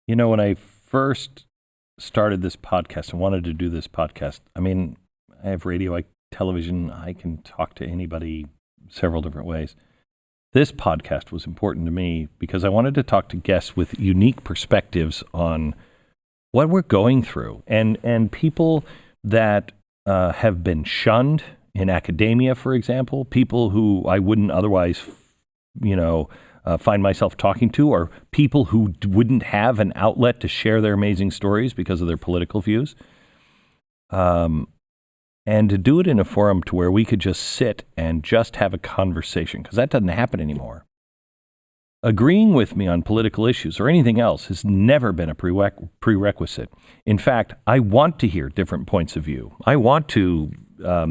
When I first started this podcast and wanted to do this podcast, I mean, I have radio, television, I can talk to anybody several different ways. This podcast was important to me because I wanted to talk to guests with unique perspectives on what we're going through and people that have been shunned in academia, for example, people who I wouldn't otherwise, find myself talking to, or people who wouldn't have an outlet to share their amazing stories because of their political views. And to do it in a forum to where we could just sit and just have a conversation, because that doesn't happen anymore. Agreeing with me on political issues or anything else has never been a prerequisite. In fact, I want to hear different points of view. I want to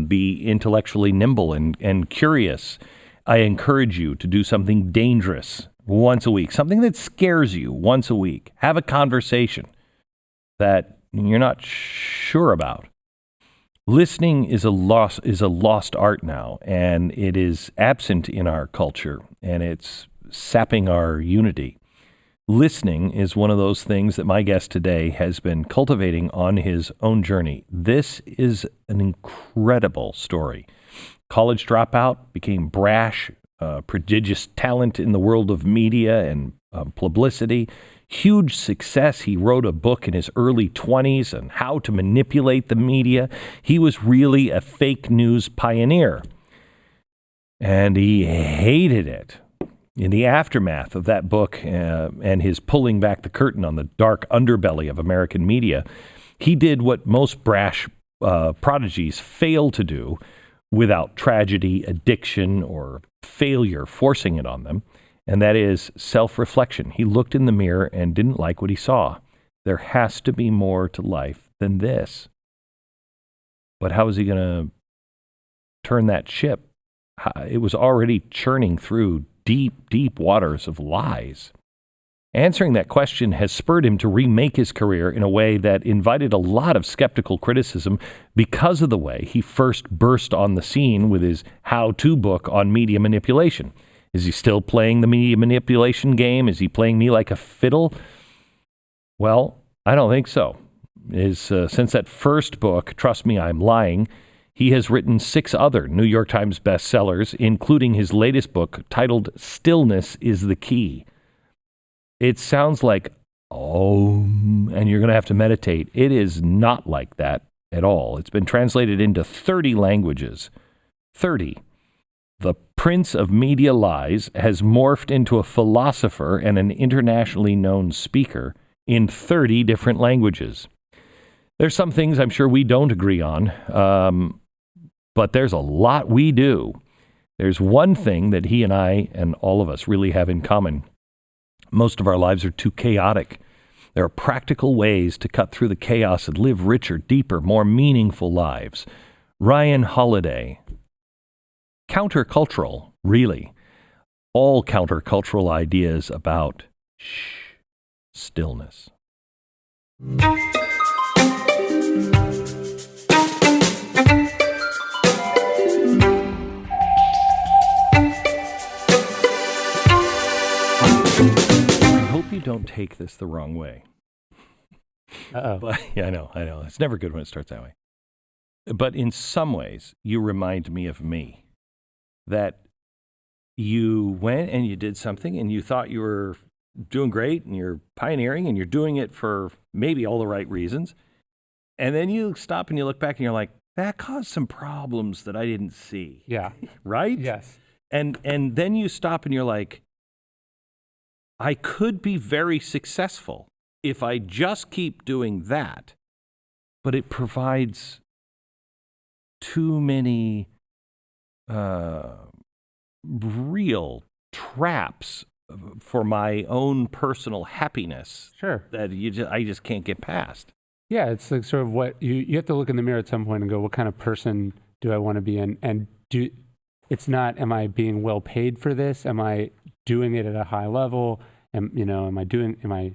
be intellectually nimble and curious. I encourage you to do something dangerous once a week, something that scares you once a week. Have a conversation that you're not sure about. Listening is a lost art now, and it is absent in our culture, and it's sapping our unity. Listening is one of those things that my guest today has been cultivating on his own journey. This is an incredible story. College dropout, became brash, prodigious talent in the world of media and publicity. Huge success. He wrote a book in his early 20s on how to manipulate the media. He was really a fake news pioneer. And he hated it. In the aftermath of that book and his pulling back the curtain on the dark underbelly of American media, he did what most brash prodigies fail to do without tragedy, addiction, or failure forcing it on them. And that is self-reflection. He looked in the mirror and didn't like what he saw. There has to be more to life than this. But how is he going to turn that ship? It was already churning through deep, deep waters of lies. Answering that question has spurred him to remake his career in a way that invited a lot of skeptical criticism because of the way he first burst on the scene with his how-to book on media manipulation. Is he still playing the media manipulation game? Is he playing me like a fiddle? Well, I don't think so. Since that first book, Trust Me, I'm Lying, he has written 6 other New York Times bestsellers, including his latest book titled Stillness Is the Key. It sounds like, and you're going to have to meditate. It is not like that at all. It's been translated into 30 languages. 30. The Prince of Media Lies has morphed into a philosopher and an internationally known speaker in 30 different languages. There's some things I'm sure we don't agree on, but there's a lot we do. There's one thing that he and I and all of us really have in common. Most of our lives are too chaotic. There are practical ways to cut through the chaos and live richer, deeper, more meaningful lives. Ryan Holiday. Countercultural, really. All countercultural ideas about stillness. I hope you don't take this the wrong way. Uh-oh. But yeah, I know. It's never good when it starts that way. But in some ways, you remind me of me. That you went and you did something and you thought you were doing great and you're pioneering and you're doing it for maybe all the right reasons. And then you stop and you look back and you're like, that caused some problems that I didn't see. Yeah. Right? Yes. And then you stop and you're like, I could be very successful if I just keep doing that. But it provides too many real traps for my own personal happiness. Sure. That I just can't get past. Yeah, it's like sort of what you have to look in the mirror at some point and go, what kind of person do I want to be? And it's not, am I being well paid for this? Am I doing it at a high level? Am I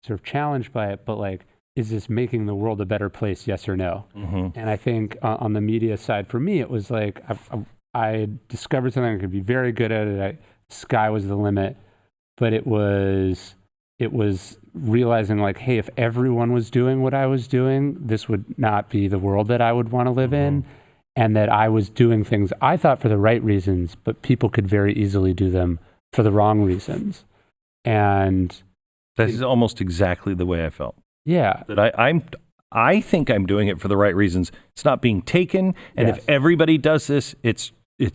sort of challenged by it? But like, is this making the world a better place? Yes or no? Mm-hmm. And I think on the media side, for me, it was like, I discovered something I could be very good at it. Sky was the limit, but it was it was realizing like, hey, if everyone was doing what I was doing, this would not be the world that I would want to live in. And that I was doing things I thought for the right reasons, but people could very easily do them for the wrong reasons. And that is almost exactly the way I felt. Yeah. That I think I'm doing it for the right reasons. It's not being taken. And if everybody does this, it's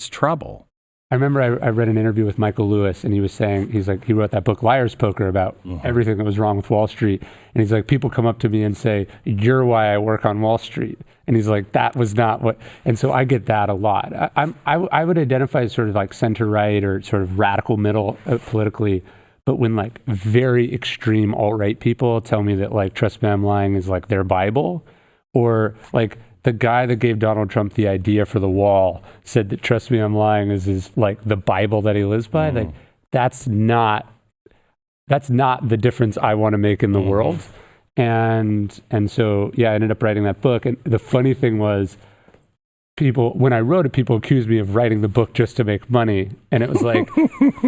trouble. I remember I read an interview with Michael Lewis, and he was saying, he wrote that book, Liar's Poker, about everything that was wrong with Wall Street. And he's like, people come up to me and say, you're why I work on Wall Street. And he's like, that was not what, and so I get that a lot. I would identify as sort of like center right or sort of radical middle politically. But when like very extreme alt-right people tell me that like, trust me, I'm lying is like their Bible, or like, the guy that gave Donald Trump the idea for the wall said that "Trust me, I'm lying" is like the Bible that he lives by. Like that's not the difference I want to make in the world. And so I ended up writing that book. And the funny thing was, when I wrote it, people accused me of writing the book just to make money. And it was like,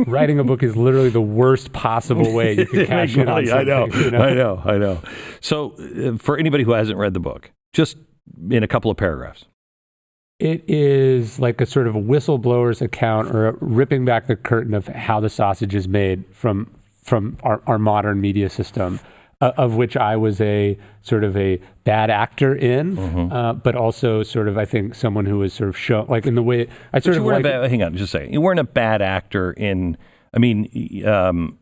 writing a book is literally the worst possible way you can cash in on something. I know. So for anybody who hasn't read the book, just in a couple of paragraphs. It is like a sort of a whistleblower's account, or ripping back the curtain of how the sausage is made from our modern media system, of which I was a sort of a bad actor in, but also sort of, I think, someone who was sort of shown, like in the way I sort of like. Hang on, just a second. You weren't a bad actor in, I mean,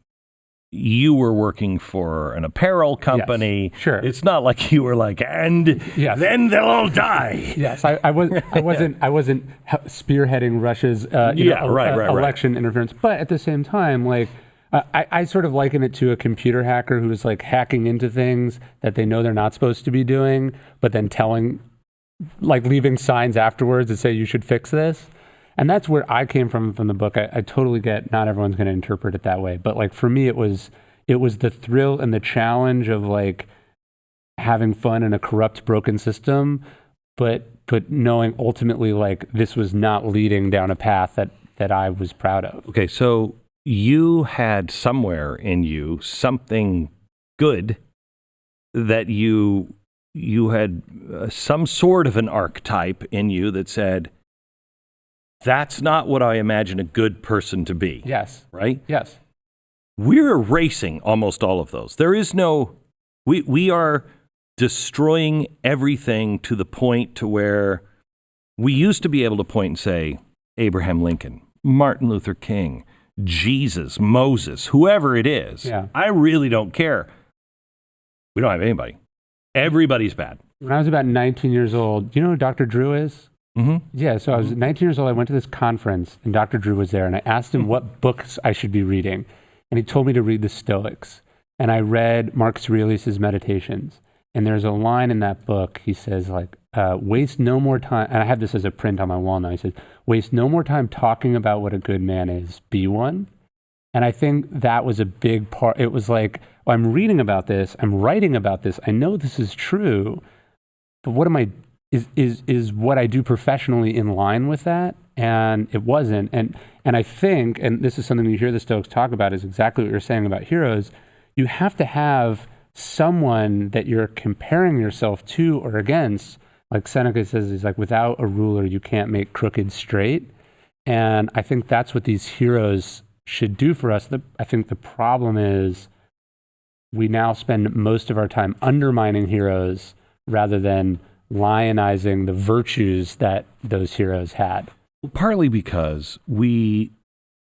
you were working for an apparel company. Yes, sure. It's not like you were like, and then they'll all die. Yes, I wasn't spearheading Russia's election interference. But at the same time, like I sort of liken it to a computer hacker who is like hacking into things that they know they're not supposed to be doing, but then leaving signs afterwards that say you should fix this. And that's where I came from the book. I totally get not everyone's going to interpret it that way. But like for me, it was the thrill and the challenge of like having fun in a corrupt, broken system, but knowing ultimately like this was not leading down a path that I was proud of. Okay, so you had somewhere in you something good that you had some sort of an archetype in you that said, that's not what I imagine a good person to be. Yes. Right? Yes. We're erasing almost all of those. There is no, we are destroying everything to the point to where we used to be able to point and say, Abraham Lincoln, Martin Luther King, Jesus, Moses, whoever it is. Yeah. I really don't care. We don't have anybody. Everybody's bad. When I was about 19 years old, do you know who Dr. Drew is? Yeah, so I was 19 years old. I went to this conference, and Dr. Drew was there, and I asked him what books I should be reading. And he told me to read the Stoics. And I read Marcus Aurelius' Meditations. And there's a line in that book, he says, like, waste no more time, and I have this as a print on my wall now. He says, waste no more time talking about what a good man is, be one. And I think that was a big part. It was like, I'm reading about this, I'm writing about this, I know this is true, but what am I is what I do professionally in line with that? And it wasn't. And I think, and this is something you hear the Stoics talk about, is exactly what you're saying about heroes. You have to have someone that you're comparing yourself to or against. Like Seneca says, he's like, without a ruler, you can't make crooked straight. And I think that's what these heroes should do for us. I think the problem is we now spend most of our time undermining heroes rather than lionizing the virtues that those heroes had. Partly because we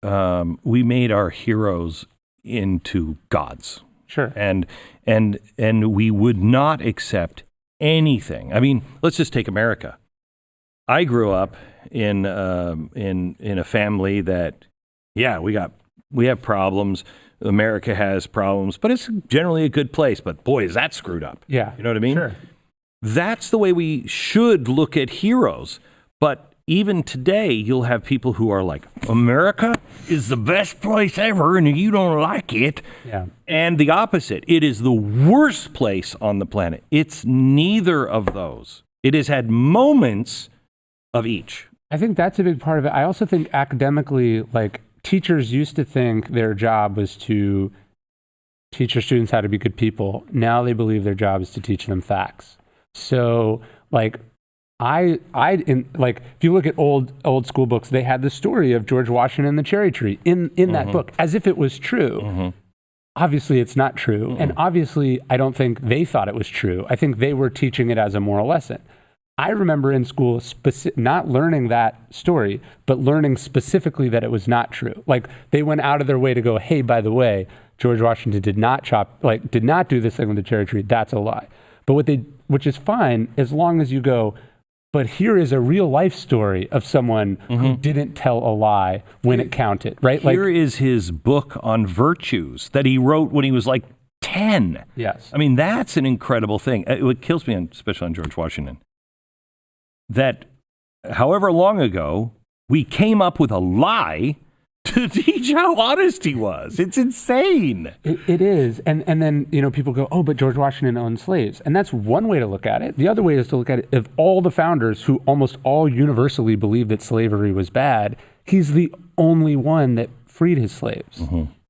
made our heroes into gods. Sure. And we would not accept anything. I mean, let's just take America. I grew up in a family that, we have problems. America has problems, but it's generally a good place. But boy, is that screwed up. Yeah. You know what I mean? Sure. That's the way we should look at heroes. But even today, you'll have people who are like, America is the best place ever, and you don't like it. Yeah. And the opposite. It is the worst place on the planet. It's neither of those. It has moments of each. I think that's a big part of it. I also think academically, like, teachers used to think their job was to teach your students how to be good people. Now they believe their job is to teach them facts. So like, if you look at old school books, they had the story of George Washington and the cherry tree in that book, as if it was true. Obviously, it's not true. And obviously, I don't think they thought it was true. I think they were teaching it as a moral lesson. I remember in school not learning that story, but learning specifically that it was not true. Like, they went out of their way to go, hey, by the way, George Washington did not do this thing with the cherry tree. That's a lie. But which is fine as long as you go, but here is a real life story of someone who didn't tell a lie when it counted, right? Here is his book on virtues that he wrote when he was like 10. Yes. I mean, that's an incredible thing. It kills me, especially on George Washington, that however long ago, we came up with a lie to teach how honest he was. It's insane. It is. And then, people go, oh, but George Washington owned slaves. And that's one way to look at it. The other way is to look at it, of all the founders who almost all universally believed that slavery was bad, he's the only one that freed his slaves.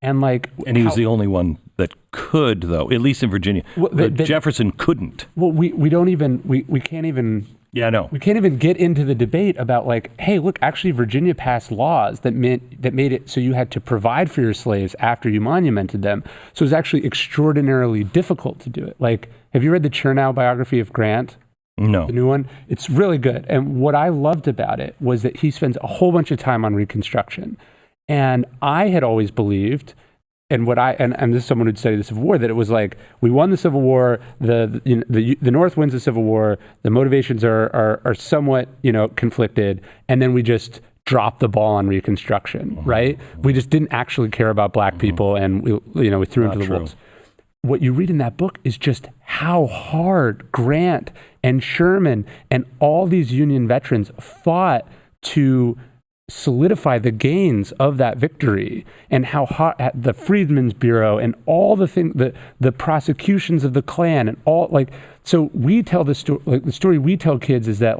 And he was the only one that could, though, at least in Virginia. Jefferson couldn't. Well, we can't even... Yeah, no. We can't even get into the debate about hey, look, actually Virginia passed laws that made it so you had to provide for your slaves after you monumented them. So it was actually extraordinarily difficult to do it. Have you read the Chernow biography of Grant? No. The new one? It's really good. And what I loved about it was that he spends a whole bunch of time on Reconstruction. And I had always believed, and this is someone who'd studied the Civil War, that it was we won the Civil War, the North wins the Civil War, the motivations are somewhat conflicted, and then we just dropped the ball on Reconstruction, right? We just didn't actually care about black people, and we threw them to the wolves. What you read in that book is just how hard Grant and Sherman and all these Union veterans fought to solidify the gains of that victory, and how hot the Freedmen's Bureau and all the things, the prosecutions of the Klan and all so we tell the story. The story we tell kids is that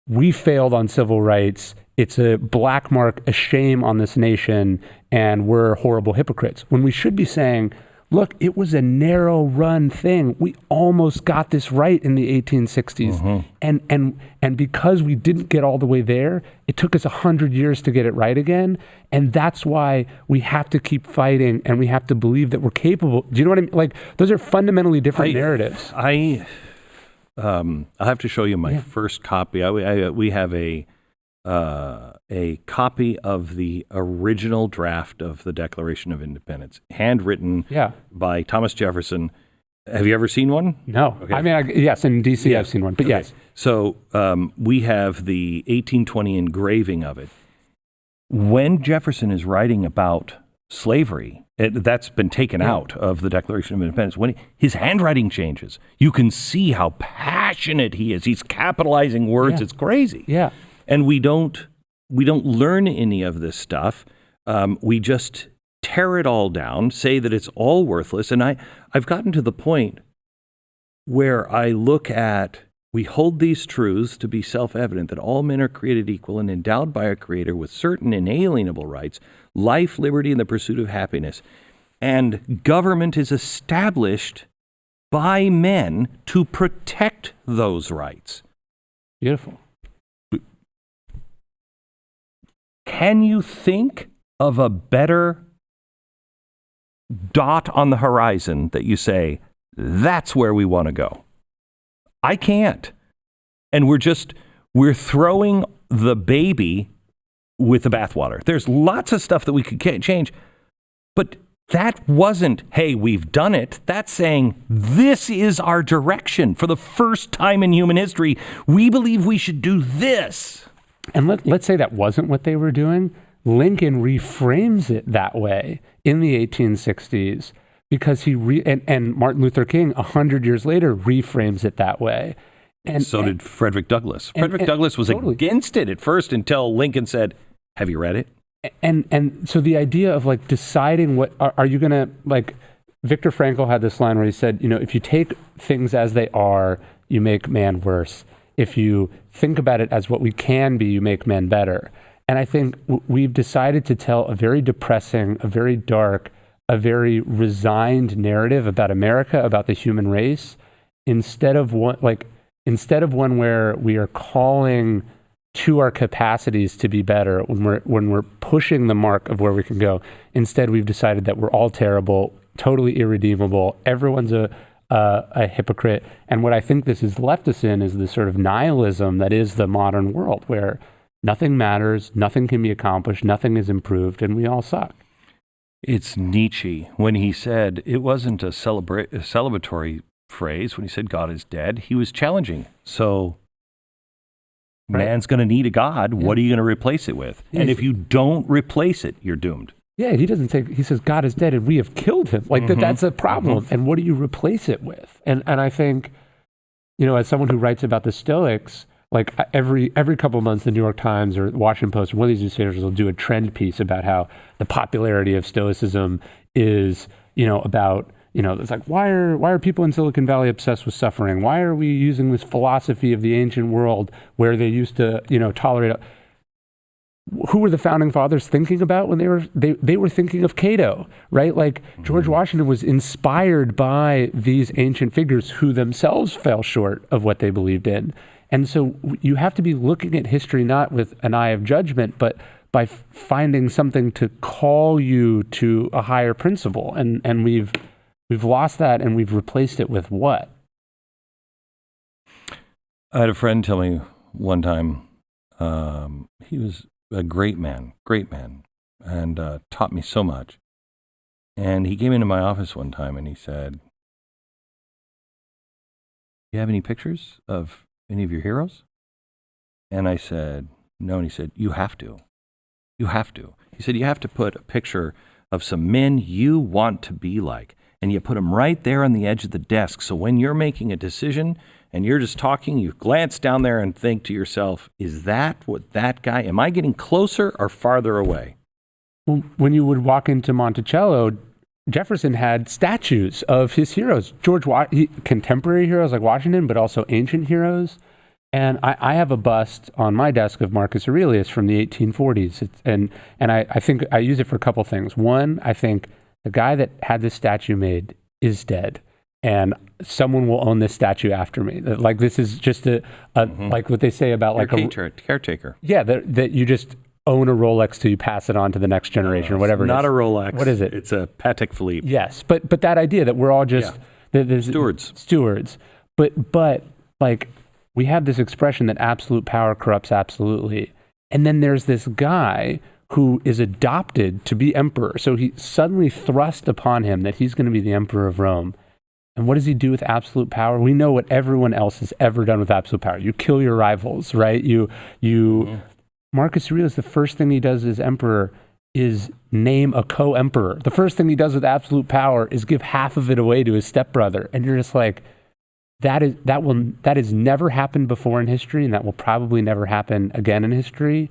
we failed on civil rights. It's a black mark, a shame on this nation, and we're horrible hypocrites. When we should be saying, look, it was a narrow run thing. We almost got this right in the 1860s. And because we didn't get all the way there, it took us 100 years to get it right again. And that's why we have to keep fighting, and we have to believe that we're capable. Do you know what I mean? Those are fundamentally different narratives. I'll have to show you my first copy. We have a copy of the original draft of the Declaration of Independence, handwritten by Thomas Jefferson. Have you ever seen one? No. Okay. I mean, yes, in D.C. I've seen one, but yes. So we have the 1820 engraving of it. When Jefferson is writing about slavery, that's been taken out of the Declaration of Independence. When his handwriting changes, you can see how passionate he is. He's capitalizing words. It's crazy. Yeah. And we don't learn any of this stuff. We just tear it all down, say that it's all worthless. And I've gotten to the point where I look at, we hold these truths to be self-evident, that all men are created equal and endowed by a creator with certain inalienable rights, life, liberty, and the pursuit of happiness. And government is established by men to protect those rights. Beautiful. Can you think of a better dot on the horizon that you say, that's where we want to go? I can't. And we're throwing the baby with the bathwater. There's lots of stuff that we could change, but that wasn't, hey, we've done it. That's saying, this is our direction. For the first time in human history, we believe we should do this. And let's say that wasn't what they were doing. Lincoln reframes it that way in the 1860s because and Martin Luther King 100 years later reframes it that way. And so did Frederick Douglass. Frederick Douglass was against it at first until Lincoln said, have you read it? And so the idea of deciding what are you going to Viktor Frankl had this line where he said, if you take things as they are, you make man worse. If you think about it as what we can be, you make men better. And I think we've decided to tell a very depressing, a very dark, a very resigned narrative about America, about the human race, instead of one where we are calling to our capacities to be better, when we're pushing the mark of where we can go. Instead, we've decided that we're all terrible, totally irredeemable. Everyone's a hypocrite. And what I think this has left us in is this sort of nihilism that is the modern world, where nothing matters, nothing can be accomplished, nothing is improved, and we all suck. It's Nietzsche when he said it wasn't a celebratory phrase when he said God is dead. He was challenging. So man's going to need a God. Yeah. What are you going to replace it with? And if you don't replace it, you're doomed. Yeah, he doesn't say, he says God is dead and we have killed him. Like that's a problem. And what do you replace it with? And I think, as someone who writes about the Stoics, like every couple of months, the New York Times or Washington Post or one of these newspapers will do a trend piece about how the popularity of Stoicism is, about, it's like, why are people in Silicon Valley obsessed with suffering? Why are we using this philosophy of the ancient world where they used to, tolerate? Who were the founding fathers thinking about when they were thinking of Cato, right? Like George Washington was inspired by these ancient figures who themselves fell short of what they believed in. And so you have to be looking at history not with an eye of judgment, but by finding something to call you to a higher principle. And we've lost that, and we've replaced it with what? I had a friend tell me one time, he was a great man, and taught me so much. And he came into my office one time and he said, "Do you have any pictures of any of your heroes?" And I said, "No." And he said, "You have to. You have to." He said, "You have to put a picture of some men you want to be like, and you put them right there on the edge of the desk. So when you're making a decision and you're just talking, you glance down there and think to yourself, is that what that guy, am I getting closer or farther away?" Well, when you would walk into Monticello, Jefferson had statues of his heroes, contemporary heroes like Washington, but also ancient heroes. And I have a bust on my desk of Marcus Aurelius from the 1840s. And I think I use it for a couple things. One, I think the guy that had this statue made is dead, and someone will own this statue after me. Like, this is just like what they say about like a caretaker. Yeah, that you just own a Rolex till you pass it on to the next generation or whatever. Not a Rolex. What is it? It's a Patek Philippe. Yes, but that idea that we're all just stewards. But like, we have this expression that absolute power corrupts absolutely, and then there's this guy who is adopted to be emperor. So he suddenly thrust upon him that he's going to be the emperor of Rome. And what does he do with absolute power? We know what everyone else has ever done with absolute power. You kill your rivals, right? Marcus Aurelius, the first thing he does as emperor is name a co-emperor. The first thing he does with absolute power is give half of it away to his stepbrother. And you're just like, that has never happened before in history, and that will probably never happen again in history.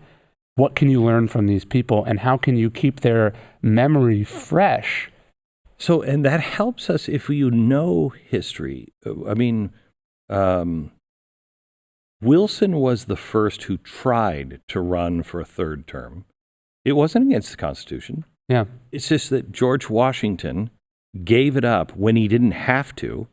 What can you learn from these people, and how can you keep their memory fresh? So, and that helps us if you know history. I mean, Wilson was the first who tried to run for a third term. It wasn't against the Constitution. Yeah. It's just that George Washington gave it up when he didn't have to.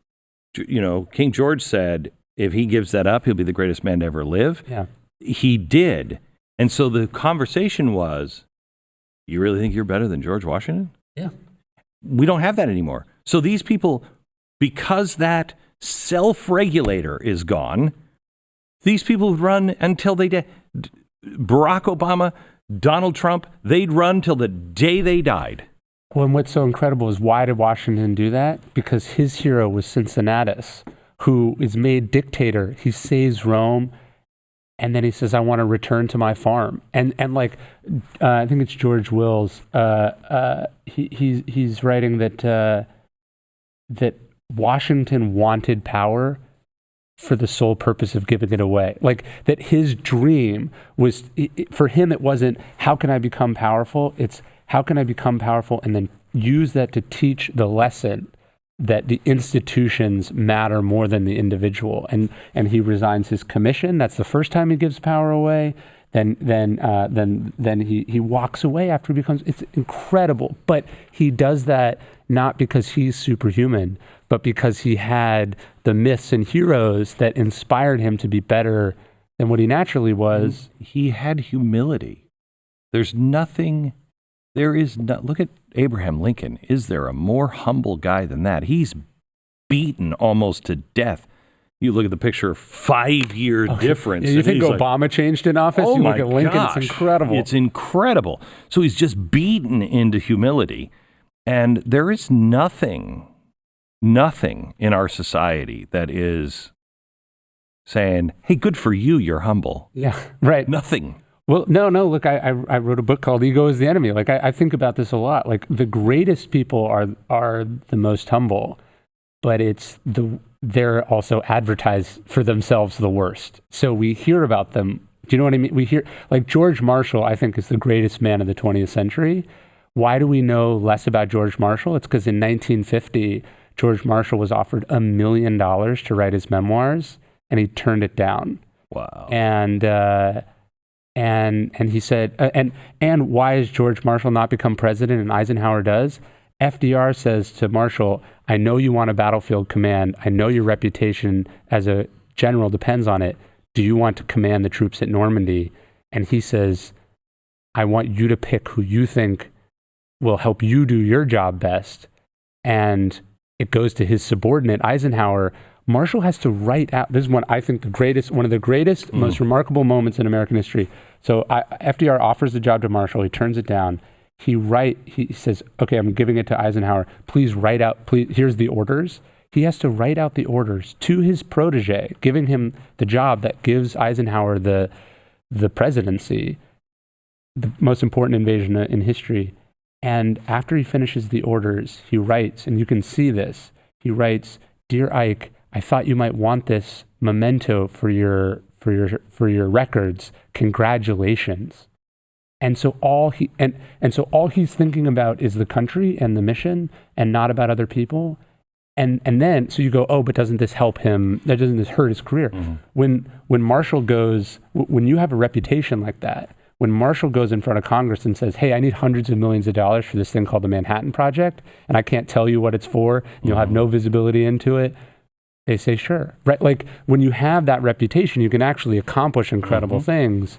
King George said, if he gives that up, he'll be the greatest man to ever live. Yeah. He did. And so the conversation was, you really think you're better than George Washington? Yeah. We don't have that anymore. So these people, because that self-regulator is gone, these people would run until they die. Barack Obama, Donald Trump, they'd run till the day they died. Well, and what's so incredible is, why did Washington do that? Because his hero was Cincinnatus, who is made dictator. He saves Rome, and then he says, I want to return to my farm. And like, I think it's George Wills. He's writing that Washington wanted power for the sole purpose of giving it away. Like, that his dream was, for him, it wasn't, how can I become powerful? It's, how can I become powerful and then use that to teach the lesson that the institutions matter more than the individual. And he resigns his commission. That's the first time he gives power away. then he walks away after he becomes. It's incredible, but he does that not because he's superhuman, but because he had the myths and heroes that inspired him to be better than what he naturally was. He had humility. There is not, look at Abraham Lincoln. Is there a more humble guy than that? He's beaten almost to death. You look at the picture, 5-year difference. You think Obama changed in office? Oh, you my look at Lincoln, gosh. it's incredible. It's incredible. So he's just beaten into humility. And there is nothing in our society that is saying, hey, good for you, you're humble. Yeah, right. Nothing. Well, no, look, I wrote a book called Ego is the Enemy. Like, I think about this a lot. Like, the greatest people are the most humble, but they're also advertised for themselves the worst. So we hear about them. Do you know what I mean? We hear, like, George Marshall, I think, is the greatest man of the 20th century. Why do we know less about George Marshall? It's because in 1950, George Marshall was offered $1 million to write his memoirs, and he turned it down. Wow. And he said, and why has George Marshall not become president and Eisenhower does? FDR says to Marshall, I know you want a battlefield command. I know your reputation as a general depends on it. Do you want to command the troops at Normandy? And he says, I want you to pick who you think will help you do your job best. And it goes to his subordinate, Eisenhower. Marshall has to write out, this is one of the greatest, most remarkable moments in American history. So FDR offers the job to Marshall. He turns it down. He says, okay, I'm giving it to Eisenhower. Please write out, here's the orders. He has to write out the orders to his protege, giving him the job that gives Eisenhower the presidency, the most important invasion in history. And after he finishes the orders, he writes, and you can see this, he writes, Dear Ike, I thought you might want this memento for your records. Congratulations. And so all he's thinking about is the country and the mission, and not about other people. And then so you go, oh, but doesn't this help him? Doesn't this hurt his career? Mm-hmm. When Marshall goes, when you have a reputation like that, when Marshall goes in front of Congress and says, hey, I need hundreds of millions of dollars for this thing called the Manhattan Project, and I can't tell you what it's for, and you'll have no visibility into it, they say, sure. Right? Like, when you have that reputation, you can actually accomplish incredible things.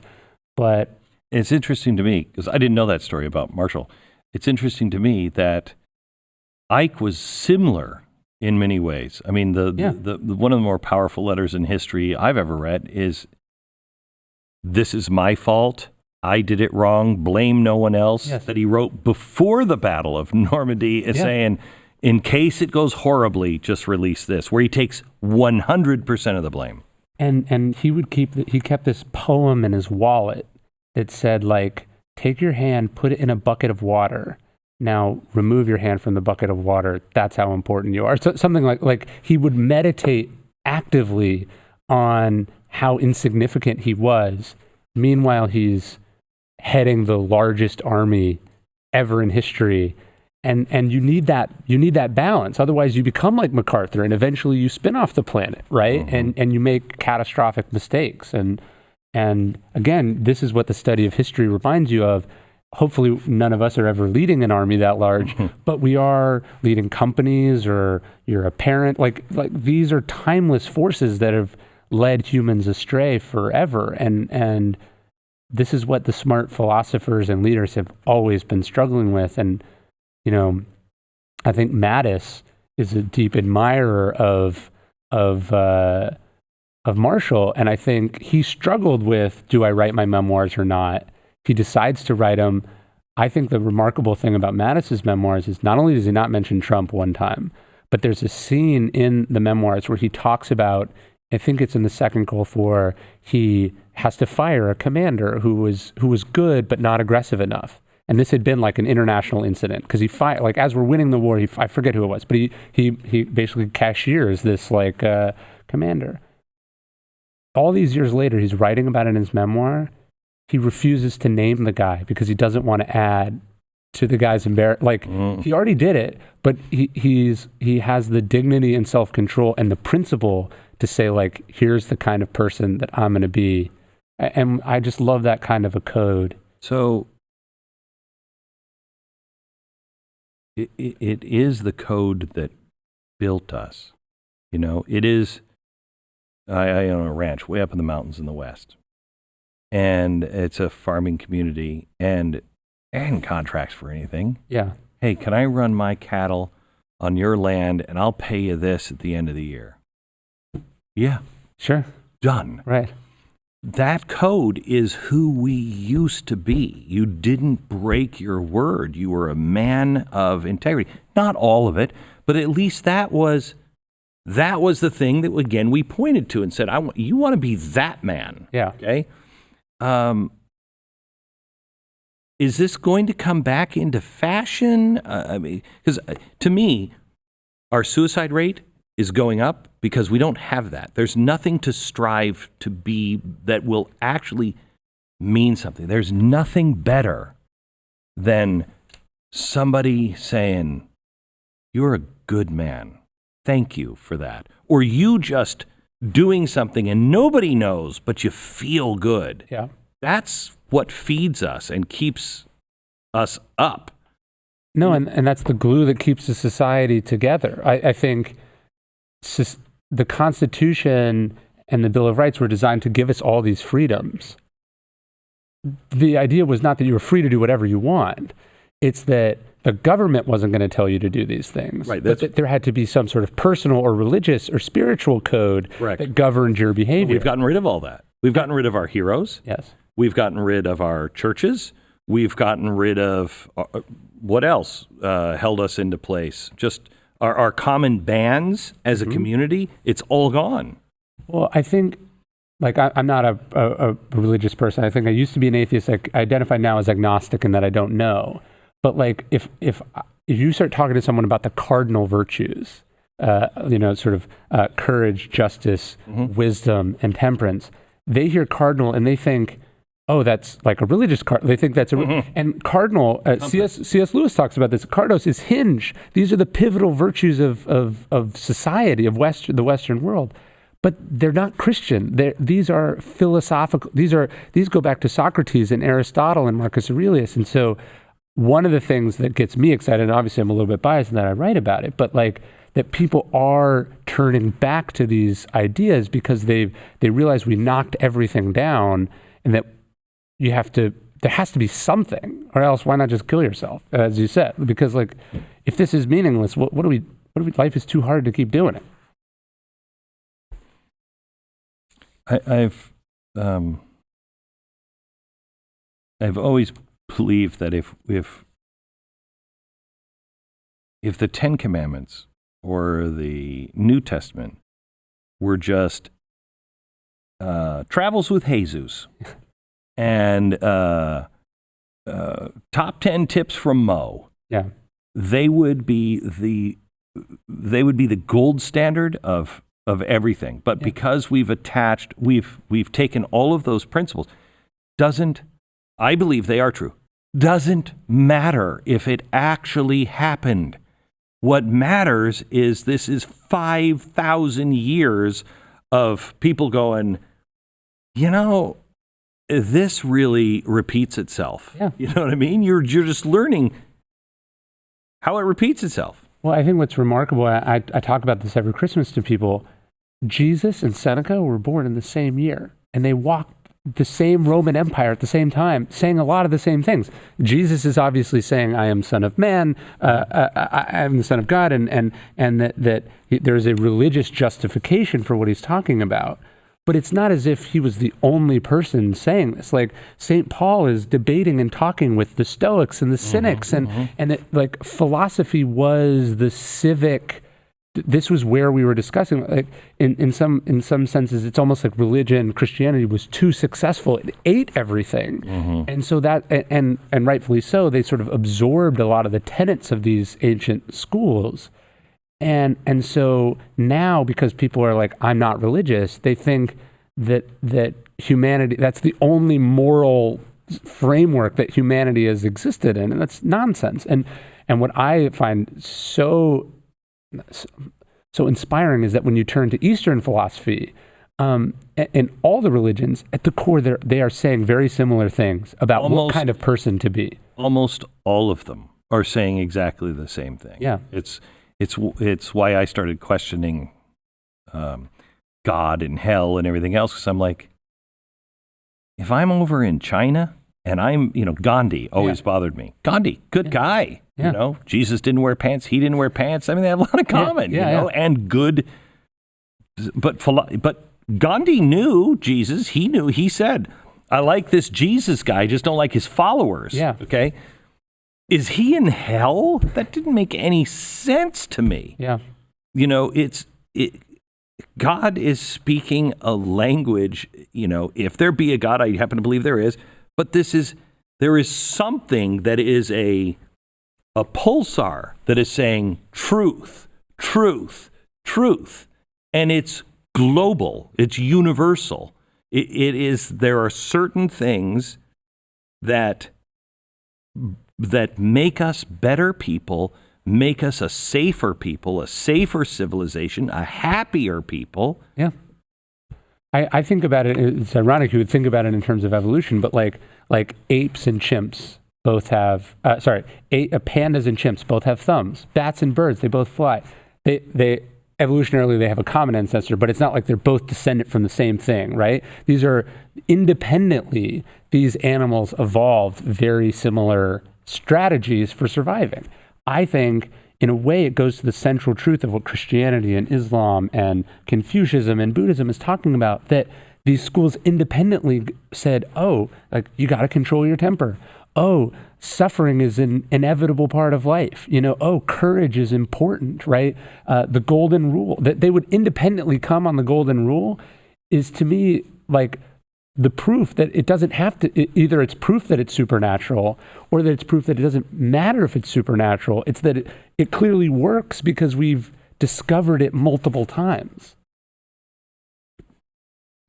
But it's interesting to me, because I didn't know that story about Marshall. It's interesting to me that Ike was similar in many ways. I mean, the one of the more powerful letters in history I've ever read is, this is my fault. I did it wrong. Blame no one else. Yes. That he wrote before the Battle of Normandy is saying, in case it goes horribly, just release this, where he takes 100% of the blame. And he kept this poem in his wallet that said, like, take your hand, put it in a bucket of water. Now remove your hand from the bucket of water. That's how important you are. So, something like he would meditate actively on how insignificant he was. Meanwhile, he's heading the largest army ever in history. And you need that balance. Otherwise, you become like MacArthur, and eventually you spin off the planet, right? Mm-hmm. And you make catastrophic mistakes. And again, this is what the study of history reminds you of. Hopefully, none of us are ever leading an army that large, but we are leading companies, or you're a parent. Like these are timeless forces that have led humans astray forever. And this is what the smart philosophers and leaders have always been struggling with. And you know, I think Mattis is a deep admirer of Marshall, and I think he struggled with, do I write my memoirs or not? He decides to write them. I think the remarkable thing about Mattis's memoirs is not only does he not mention Trump one time, but there's a scene in the memoirs where he talks about, I think it's in the second Gulf War, he has to fire a commander who was good but not aggressive enough. And this had been like an international incident, because he fired, like, as we're winning the war, I forget who it was, but he basically cashiers this commander. All these years later, he's writing about it in his memoir. He refuses to name the guy because he doesn't want to add to the guy's embarrassment. He already did it, but he has the dignity and self-control and the principle to say, like, here's the kind of person that I'm going to be And I just love that kind of a code. So it is the code that built us. It is, I own a ranch way up in the mountains in the West. And it's a farming community and contracts for anything. Yeah. Hey, can I run my cattle on your land and I'll pay you this at the end of the year? Yeah. Sure. Done. Right. That code is who we used to be. You didn't break your word. You were a man of integrity. Not all of it, but at least that was the thing that, again, we pointed to and said, you want to be that man. Yeah. Okay. Is this going to come back into fashion? Because to me, our suicide rate is going up because we don't have that. There's nothing to strive to be that will actually mean something. There's nothing better than somebody saying, "You're a good man. Thank you for that." Or you just doing something and nobody knows, but you feel good. Yeah. That's what feeds us and keeps us up. No, and that's the glue that keeps the society together. I think the Constitution and the Bill of Rights were designed to give us all these freedoms. The idea was not that you were free to do whatever you want. It's that the government wasn't going to tell you to do these things. Right. But that there had to be some sort of personal or religious or spiritual code Correct. that governed your behavior. We've gotten rid of all that. We've gotten rid of our heroes. Yes. We've gotten rid of our churches. We've gotten rid of what else held us into place? Just our common bands as a community. It's all gone. Well, I think, like, I'm not a religious person. I think I used to be an atheist. I identify now as agnostic in that I don't know. But like, if you start talking to someone about the cardinal virtues, sort of courage, justice, wisdom, and temperance, they hear cardinal and they think, oh, that's like a religious cardinal. They think that's and cardinal. C.S. Lewis talks about this. Cardos is hinge. These are the pivotal virtues of society, of the Western world. But they're not Christian. These are philosophical. These go back to Socrates and Aristotle and Marcus Aurelius. And so, one of the things that gets me excited, and obviously I'm a little bit biased in that I write about it, but like that people are turning back to these ideas because they realize we knocked everything down, and that there has to be something, or else why not just kill yourself, as you said? Because like, if this is meaningless, what do we? Life is too hard to keep doing it. I've always believed that if the Ten Commandments or the New Testament were just travels with Jesus and top 10 tips from Mo, yeah, they would be the gold standard of everything. But because we've taken all of those principles, I believe they are true. Doesn't matter if it actually happened. What matters is this is 5,000 years of people going, this really repeats itself. Yeah. You know what I mean? You're just learning how it repeats itself. Well, I think what's remarkable, I talk about this every Christmas to people, Jesus and Seneca were born in the same year, and they walked the same Roman Empire at the same time, saying a lot of the same things. Jesus is obviously saying, I am Son of Man, I am the Son of God, and that there's a religious justification for what he's talking about. But it's not as if he was the only person saying this. Like, St. Paul is debating and talking with the Stoics and the Cynics, and that, like, philosophy was the civic. This was where we were discussing. Like, in some senses, it's almost like religion, Christianity was too successful. It ate everything, and so that, and rightfully so, they sort of absorbed a lot of the tenets of these ancient schools. And so now, because people are like, I'm not religious, they think that humanity, that's the only moral framework that humanity has existed in, and that's nonsense. And what I find so inspiring is that when you turn to Eastern philosophy, in all the religions, at the core, they are saying very similar things about what kind of person to be. Almost all of them are saying exactly the same thing. Yeah. It's why I started questioning God and hell and everything else, because I'm like, if I'm over in China and I'm, Gandhi always bothered me. Gandhi, good guy. Yeah. Jesus didn't wear pants. He didn't wear pants. I mean, they have a lot in common, and good. But Gandhi knew Jesus. He said, I like this Jesus guy, I just don't like his followers. Yeah. Okay. Is he in hell? That didn't make any sense to me. Yeah. God is speaking a language, if there be a God, I happen to believe there is, but there is something that is a pulsar that is saying truth, truth, truth. And it's global. It's universal. There are certain things that make us better people, make us a safer people, a safer civilization, a happier people. Yeah. I think about it, it's ironic you would think about it in terms of evolution, but like apes and chimps both have, pandas and chimps both have thumbs. Bats and birds, they both fly. They evolutionarily, they have a common ancestor, but it's not like they're both descendant from the same thing, right? These are independently, these animals evolved very similar strategies for surviving. I think in a way it goes to the central truth of what Christianity and Islam and Confucianism and Buddhism is talking about, that these schools independently said, you got to control your temper. Suffering is an inevitable part of life. Courage is important, right? The golden rule, that they would independently come on the golden rule is, to me, like the proof that it doesn't have to, either it's proof that it's supernatural or that it's proof that it doesn't matter if it's supernatural. It's that it clearly works because we've discovered it multiple times.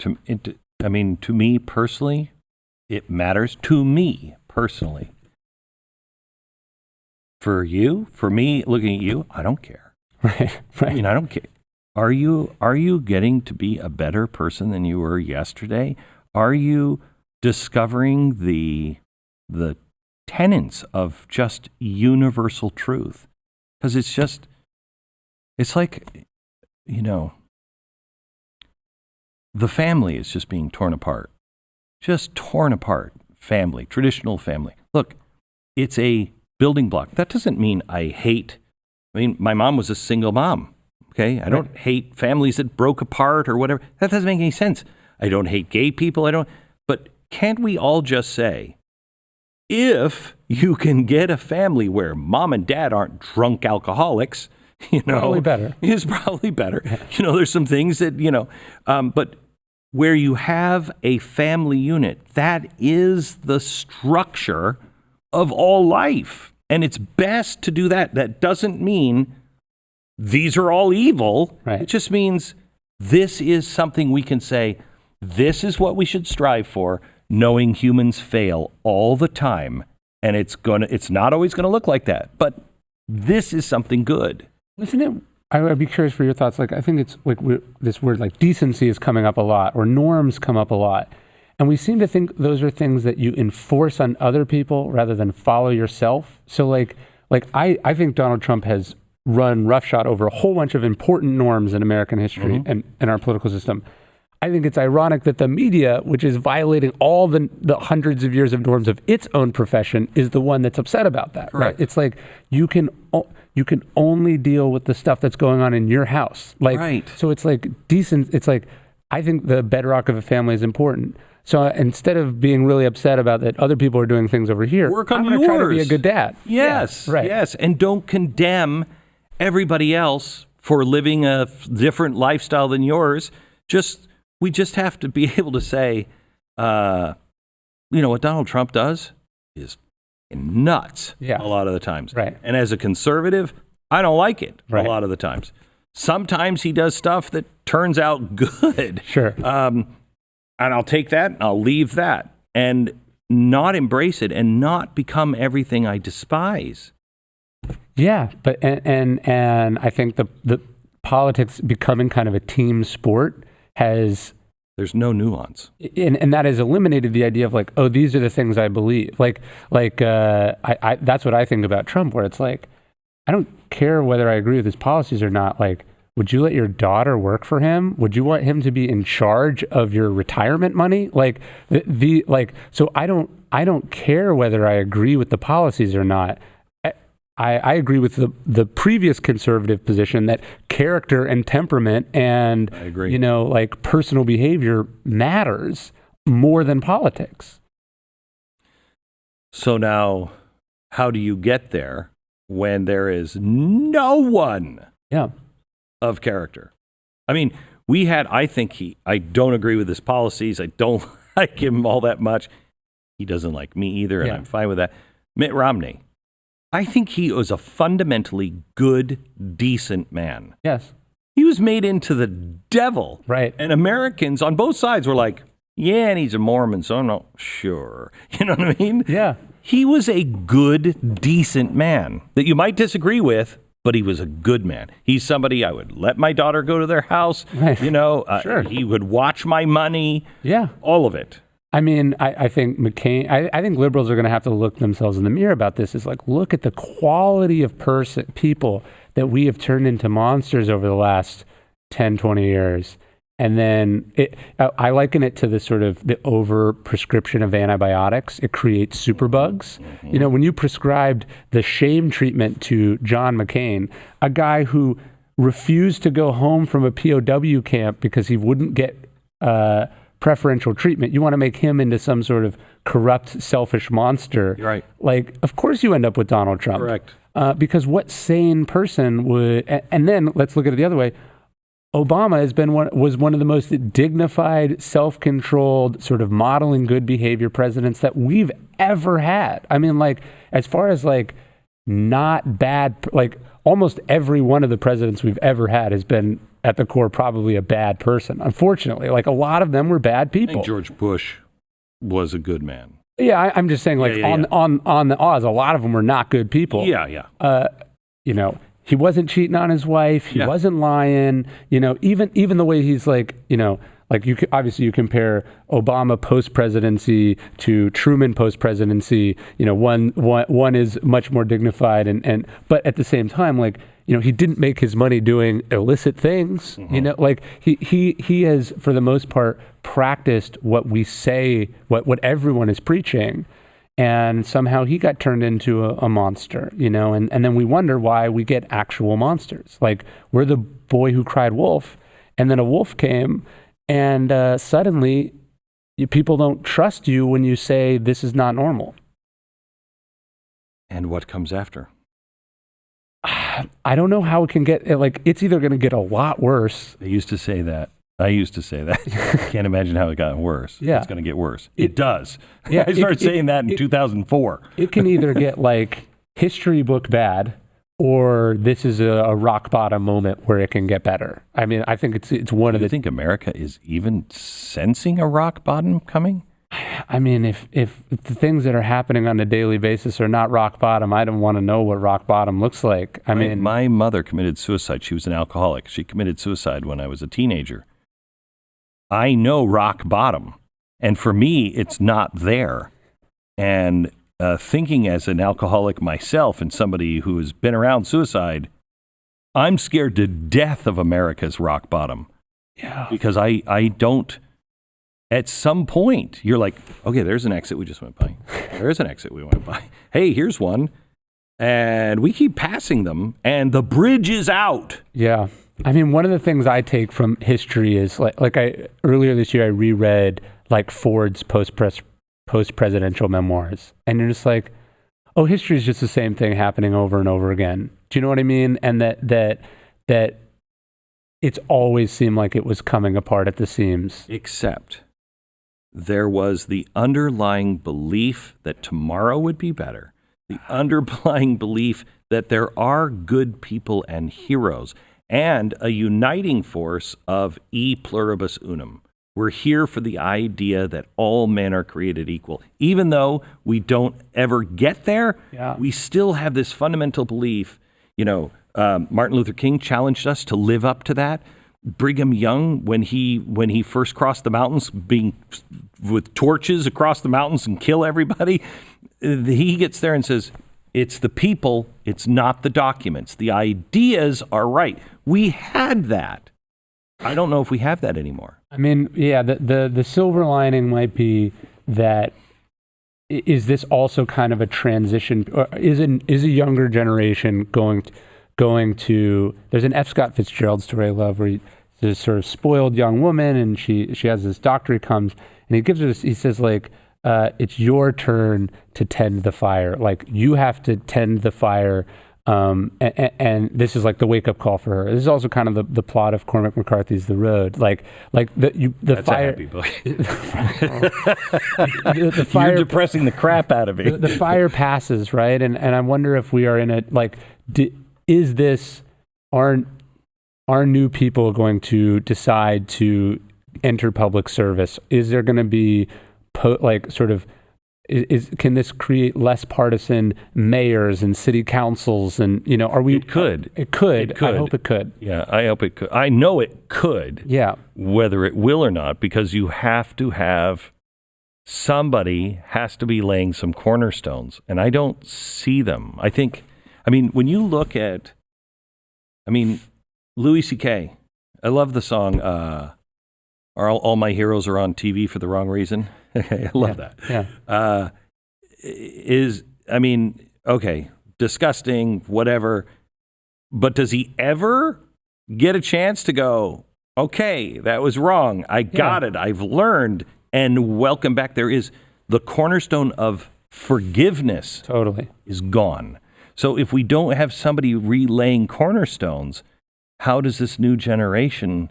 To me personally, it matters. To me personally. For me, looking at you, I don't care. Right. I mean, I don't care. Are you getting to be a better person than you were yesterday? Are you discovering the tenets of just universal truth? Because it's like, the family is just being torn apart. Just torn apart. Family, traditional family. Look, it's a building block. That doesn't mean my mom was a single mom. Okay. I don't hate families that broke apart or whatever. That doesn't make any sense. I don't hate gay people. But can't we all just say, if you can get a family where mom and dad aren't drunk alcoholics, probably better. Is probably better. There's some things that, but where you have a family unit, that is the structure of all life. And it's best to do that. That doesn't mean these are all evil. Right. It just means this is something we can say, this is what we should strive for, knowing humans fail all the time. And it's not always going to look like that. But this is something good. Isn't it? I'd be curious for your thoughts. Like, I think it's like this word like decency is coming up a lot, or norms come up a lot. And we seem to think those are things that you enforce on other people rather than follow yourself. So I think Donald Trump has run roughshod over a whole bunch of important norms in American history and in our political system. I think it's ironic that the media, which is violating all the hundreds of years of norms of its own profession, is the one that's upset about that. Right? It's like you can only deal with the stuff that's going on in your house. So it's like decent. It's like, I think the bedrock of a family is important. So instead of being really upset about that other people are doing things over here, work on I'm going to try to be a good dad. Yes, yes. And don't condemn everybody else for living a different lifestyle than yours. We just have to be able to say, what Donald Trump does is nuts a lot of the times. Right. And as a conservative, I don't like it a Right. lot of the times. Sometimes he does stuff that turns out good. Sure. And I'll take that and I'll leave that and not embrace it and not become everything I despise. Yeah, but and I think the politics becoming kind of a team sport has There's no nuance. And that has eliminated the idea of like, oh, these are the things I believe. I that's what I think about Trump, where it's like, I don't care whether I agree with his policies or not. Like, would you let your daughter work for him? Would you want him to be in charge of your retirement money? Like so I don't care whether I agree with the policies or not. I agree with the previous conservative position that character and temperament and, like personal behavior matters more than politics. So now, how do you get there when there is no one of character? I mean, I don't agree with his policies. I don't like him all that much. He doesn't like me either, and I'm fine with that. Mitt Romney. I think he was a fundamentally good, decent man. Yes. He was made into the devil. Right. And Americans on both sides were like, yeah, and he's a Mormon, so I'm not sure. You know what I mean? Yeah. He was a good, decent man that you might disagree with, but he was a good man. He's somebody I would let my daughter go to their house. Right. Sure. He would watch my money. Yeah. All of it. I mean, I think McCain, I think liberals are going to have to look themselves in the mirror about this. Is like, look at the quality of people that we have turned into monsters over the last 10, 20 years. And then I liken it to the sort of the over prescription of antibiotics. It creates superbugs. Mm-hmm. When you prescribed the shame treatment to John McCain, a guy who refused to go home from a POW camp because he wouldn't get preferential treatment, you want to make him into some sort of corrupt, selfish monster. Right. Like, of course you end up with Donald Trump. Correct. Because what sane person would, and then let's look at it the other way. Obama was one of the most dignified, self-controlled, sort of modeling good behavior presidents that we've ever had. I mean, like, as far as like not bad, like almost every one of the presidents we've ever had has been at the core probably a bad person. Unfortunately, like a lot of them were bad people. I think George Bush was a good man. Yeah, I'm just saying, like on the Oz, a lot of them were not good people. Yeah. He wasn't cheating on his wife. He wasn't lying. Even the way he's like, like obviously you compare Obama post-presidency to Truman post-presidency. One is much more dignified, but at the same time, like, he didn't make his money doing illicit things. Mm-hmm. Like he has, for the most part, practiced what we say, what everyone is preaching. And somehow he got turned into a monster, and then we wonder why we get actual monsters. Like, we're the boy who cried wolf, and then a wolf came, and suddenly people don't trust you when you say this is not normal. And what comes after? I don't know how it can get, like, it's either going to get a lot worse. I used to say that. Can't imagine how it got worse. Yeah. It's going to get worse. It does. Yeah, I started saying that in 2004. It can either get like history book bad, or this is a rock bottom moment where it can get better. I mean, I think it's one of the... Do you think America is even sensing a rock bottom coming? I mean, if the things that are happening on a daily basis are not rock bottom, I don't want to know what rock bottom looks like. My mother committed suicide. She was an alcoholic. She committed suicide when I was a teenager. I know rock bottom. And for me, it's not there. And thinking as an alcoholic myself and somebody who has been around suicide, I'm scared to death of America's rock bottom. Yeah. Because I don't... At some point, you're like, okay, there's an exit we just went by. There's an exit we went by. Hey, here's one. And we keep passing them, and the bridge is out. Yeah. I mean, one of the things I take from history is, earlier this year, I reread, like, Ford's post-presidential memoirs. And you're just like, oh, history is just the same thing happening over and over again. Do you know what I mean? And that it's always seemed like it was coming apart at the seams. Except... there was the underlying belief that tomorrow would be better, the underlying belief that there are good people and heroes, and a uniting force of e pluribus unum. We're here for the idea that all men are created equal. Even though we don't ever get there, we still have this fundamental belief. Martin Luther King challenged us to live up to that. Brigham Young when he first crossed the mountains, being with torches across the mountains and kill everybody. He gets there and says, it's the people, it's not the documents. The ideas are right. We had that. I don't know if we have that anymore. I mean, yeah, the silver lining might be that is this also kind of a transition, or is a younger generation going to, there's an F. Scott Fitzgerald story I love where there's this sort of spoiled young woman and she has this doctor who comes and he gives her this, he says like, it's your turn to tend the fire. Like you have to tend the fire. And this is like the wake up call for her. This is also kind of the plot of Cormac McCarthy's The Road. Like the That's fire. A happy book. the fire. You're depressing the crap out of me. The fire passes, right? And I wonder if we are in a like, is this are new people going to decide to enter public service? Is there going to be can this create less partisan mayors and city councils? And, are we? It could. It could. I hope it could. Yeah, I hope it could. I know it could. Yeah. Whether it will or not, because you have to have somebody has to be laying some cornerstones. And I don't see them. When you look at, Louis C.K., I love the song, All My Heroes Are on TV for the Wrong Reason. I love that. Yeah. Okay, disgusting, whatever. But does he ever get a chance to go, okay, that was wrong. I got it. I've learned. And welcome back. There is the cornerstone of forgiveness. Totally. Is gone. So if we don't have somebody relaying cornerstones, how does this new generation?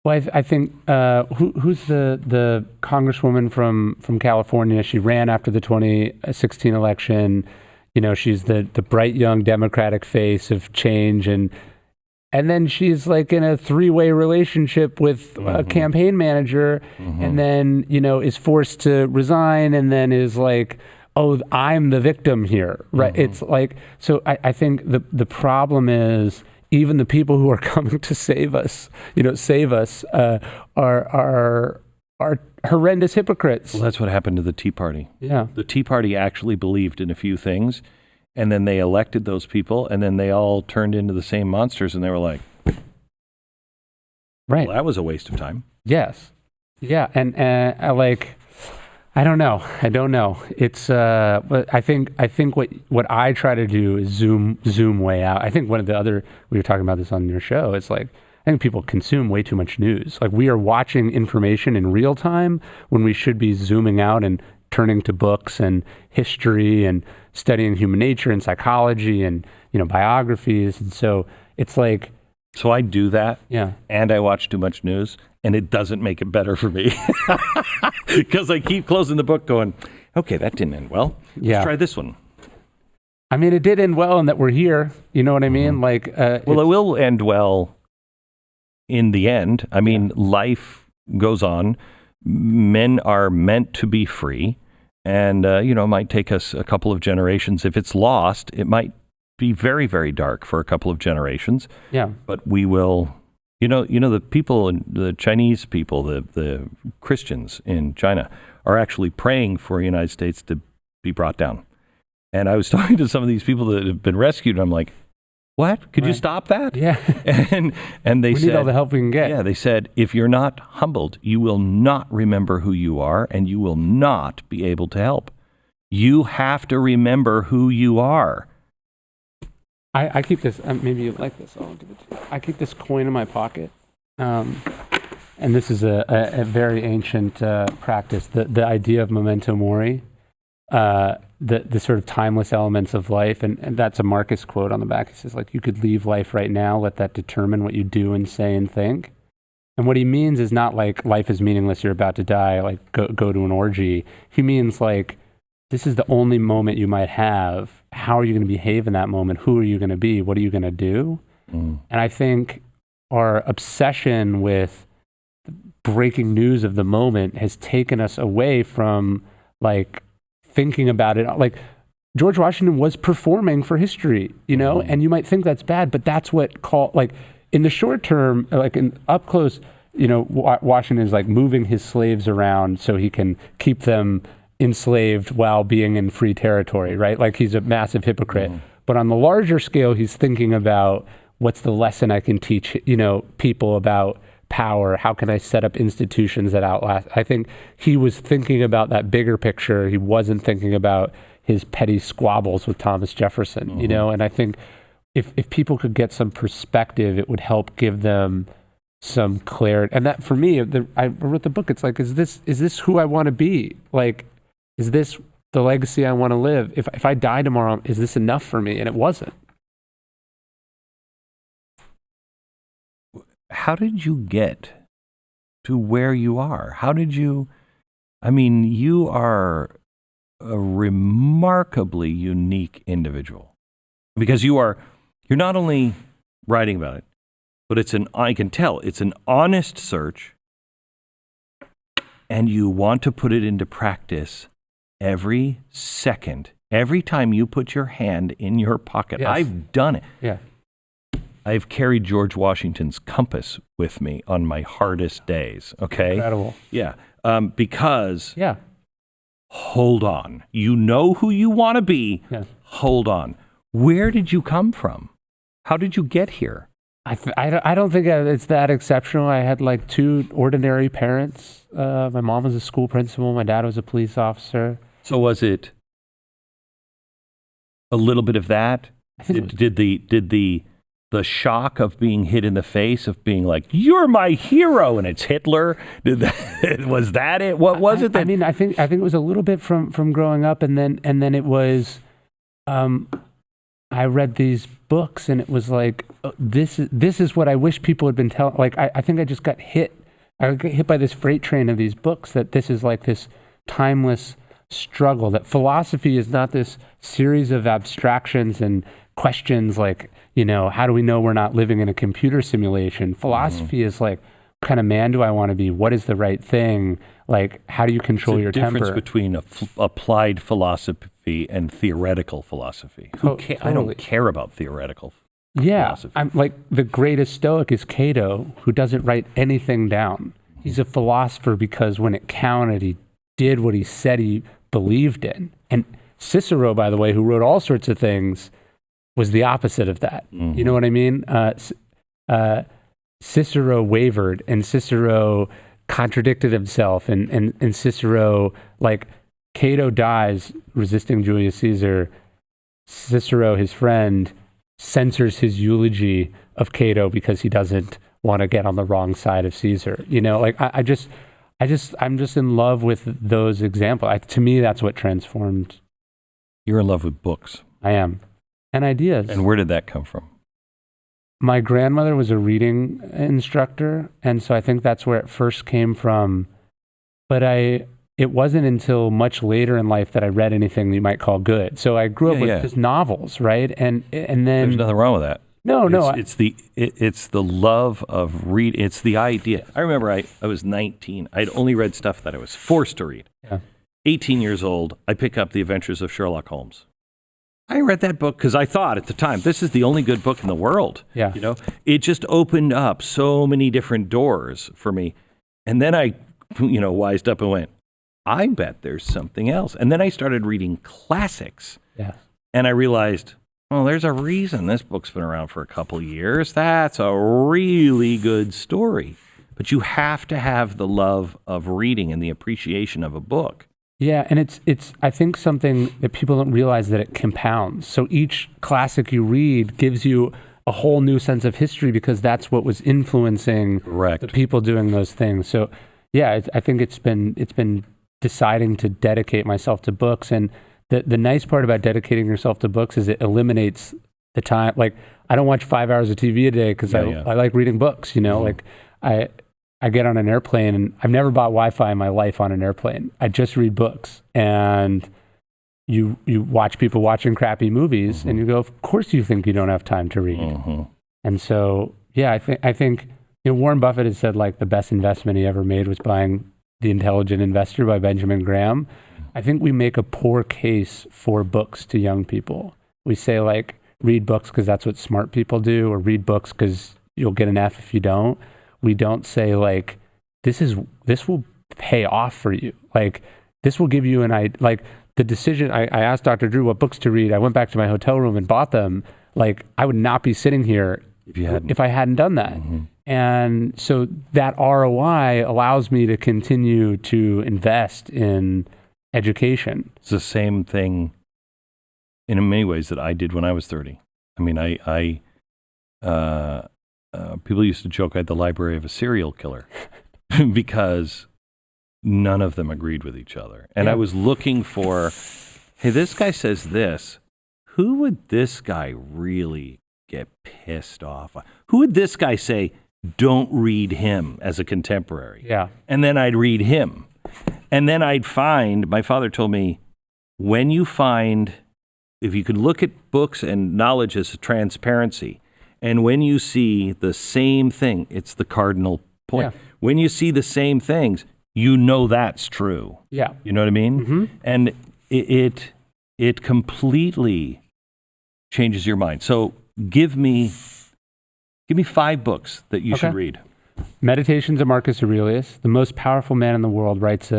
Well, I think who's the congresswoman from California? She ran after the 2016 election. She's the bright young Democratic face of change, and then she's like in a 3-way relationship with a campaign manager, and then is forced to resign, and then is like, oh, I'm the victim here, right? It's like, so I think the problem is, even the people who are coming to save us, are horrendous hypocrites. Well, that's what happened to the Tea Party. Yeah. The Tea Party actually believed in a few things, and then they elected those people, and then they all turned into the same monsters, and they were like, right. Well, that was a waste of time. Yes. Yeah. And I don't know. It's but I think what I try to do is zoom way out. I think one of the other, we were talking about this on your show, it's like I think people consume way too much news. Like we are watching information in real time when we should be zooming out and turning to books and history and studying human nature and psychology and biographies. And so it's like, so I do that. Yeah. And I watch too much news. And it doesn't make it better for me because I keep closing the book going, okay, that didn't end well. Let's try this one. I mean, it did end well in that we're here. You know what I mean? Like, it will end well in the end. Life goes on. Men are meant to be free. And, it might take us a couple of generations. If it's lost, it might be very, very dark for a couple of generations. Yeah. But we will... the people, the Chinese people, the Christians in China are actually praying for the United States to be brought down. And I was talking to some of these people that have been rescued, and I'm like, what? Could you stop that? Yeah. And they we said, need all the help we can get. Yeah, they said, if you're not humbled, you will not remember who you are, and you will not be able to help. You have to remember who you are. I keep this, maybe you like this, I'll give it to you. I keep this coin in my pocket. And this is a very ancient practice, the idea of memento mori, the sort of timeless elements of life. And that's a Marcus quote on the back. He says, like, you could leave life right now, let that determine what you do and say and think. And what he means is not like life is meaningless, you're about to die, like go to an orgy. He means like, this is the only moment you might have. How are you going to behave in that moment? Who are you going to be? What are you going to do? And I think our obsession with breaking news of the moment has taken us away from like thinking about it. Like George Washington was performing for history, and you might think that's bad, but that's what in the short term, like in up close, Washington is like moving his slaves around so he can keep them enslaved while being in free territory, right? Like he's a massive hypocrite. But on the larger scale, he's thinking about what's the lesson I can teach, people about power. How can I set up institutions that outlast? I think he was thinking about that bigger picture. He wasn't thinking about his petty squabbles with Thomas Jefferson, and I think if people could get some perspective, it would help give them some clarity. And that for me, I wrote the book. It's like, is this who I want to be? Like, is this the legacy I want to live? If I die tomorrow, is this enough for me? And it wasn't. How did you get to where you are? You are a remarkably unique individual, because you're not only writing about it, but I can tell it's an honest search, and you want to put it into practice every second, every time you put your hand in your pocket. Yes. I've done it. Yeah. I've carried George Washington's compass with me on my hardest days. Okay. Incredible. Yeah. Because. Yeah. Hold on. You know who you want to be. Yes. Hold on. Where did you come from? How did you get here? I don't think it's that exceptional. I had like two ordinary parents. My mom was a school principal. My dad was a police officer. So was it a little bit of that? I think did the shock of being hit in the face, of being like, you're my hero, and it's Hitler? Was that it? What was it? I think it was a little bit from growing up, and then it was. I read these books, and it was like, this is what I wish people had been telling. Like, I think I just got hit. I got hit by this freight train of these books, that this is like this timeless struggle, that philosophy is not this series of abstractions and questions like, how do we know we're not living in a computer simulation? Philosophy is like, what kind of man do I want to be? What is the right thing? Like, how do you control your temper? There's a difference between applied philosophy and theoretical philosophy. Totally. I don't care about theoretical philosophy. I'm like, the greatest Stoic is Cato, who doesn't write anything down. He's a philosopher because when it counted, he did what he said he believed in. And Cicero, by the way, who wrote all sorts of things, was the opposite of that. You know what I mean? Cicero wavered, and Cicero contradicted himself, and Cicero, like, Cato dies resisting Julius Caesar. Cicero, his friend, censors his eulogy of Cato because he doesn't want to get on the wrong side of Caesar. Like, I'm just in love with those examples. To me, that's what transformed. You're in love with books. I am. And ideas. And where did that come from? My grandmother was a reading instructor, and so I think that's where it first came from. But it wasn't until much later in life that I read anything you might call good. So I grew up with just novels, right? And then there's nothing wrong with that. No. It's the love of read. It's the idea. I remember I was 19. I'd only read stuff that I was forced to read. Yeah. 18 years old, I pick up The Adventures of Sherlock Holmes. I read that book because I thought at the time, this is the only good book in the world. Yeah. It just opened up so many different doors for me. And then I, wised up and went, I bet there's something else. And then I started reading classics. Yeah. And I realized, there's a reason this book's been around for a couple years. That's a really good story. But you have to have the love of reading and the appreciation of a book. Yeah, and it's I think something that people don't realize, that it compounds. So each classic you read gives you a whole new sense of history, because that's what was influencing the people doing those things. So yeah, I think it's been deciding to dedicate myself to books. And the nice part about dedicating yourself to books is it eliminates the time. Like, I don't watch 5 hours of TV a day because I like reading books, Like, I get on an airplane, and I've never bought Wi-Fi in my life on an airplane. I just read books, and you watch people watching crappy movies, and you go, of course you think you don't have time to read. And so, yeah, I think Warren Buffett has said, like, the best investment he ever made was buying The Intelligent Investor by Benjamin Graham. I think we make a poor case for books to young people. We say, like, read books because that's what smart people do, or read books because you'll get an F if you don't. We don't say like, this will pay off for you. Like, this will give you the decision. I asked Dr. Drew what books to read. I went back to my hotel room and bought them. Like, I would not be sitting here if I hadn't done that. Mm-hmm. And so that ROI allows me to continue to invest in education. It's the same thing in many ways that I did when I was 30. I mean, people used to joke I had the library of a serial killer because none of them agreed with each other. And I was looking for, hey, this guy says this. Who would this guy really get pissed off on? Who would this guy say, don't read him as a contemporary? Yeah. And then I'd read him. And then I'd find, my father told me, if you could look at books and knowledge as a transparency, and when you see the same thing, it's the cardinal point. Yeah. When you see the same things, you know that's true. Yeah. You know what I mean? Mm-hmm. And it completely changes your mind. So give me 5 books that you should read. Meditations of Marcus Aurelius. The most powerful man in the world writes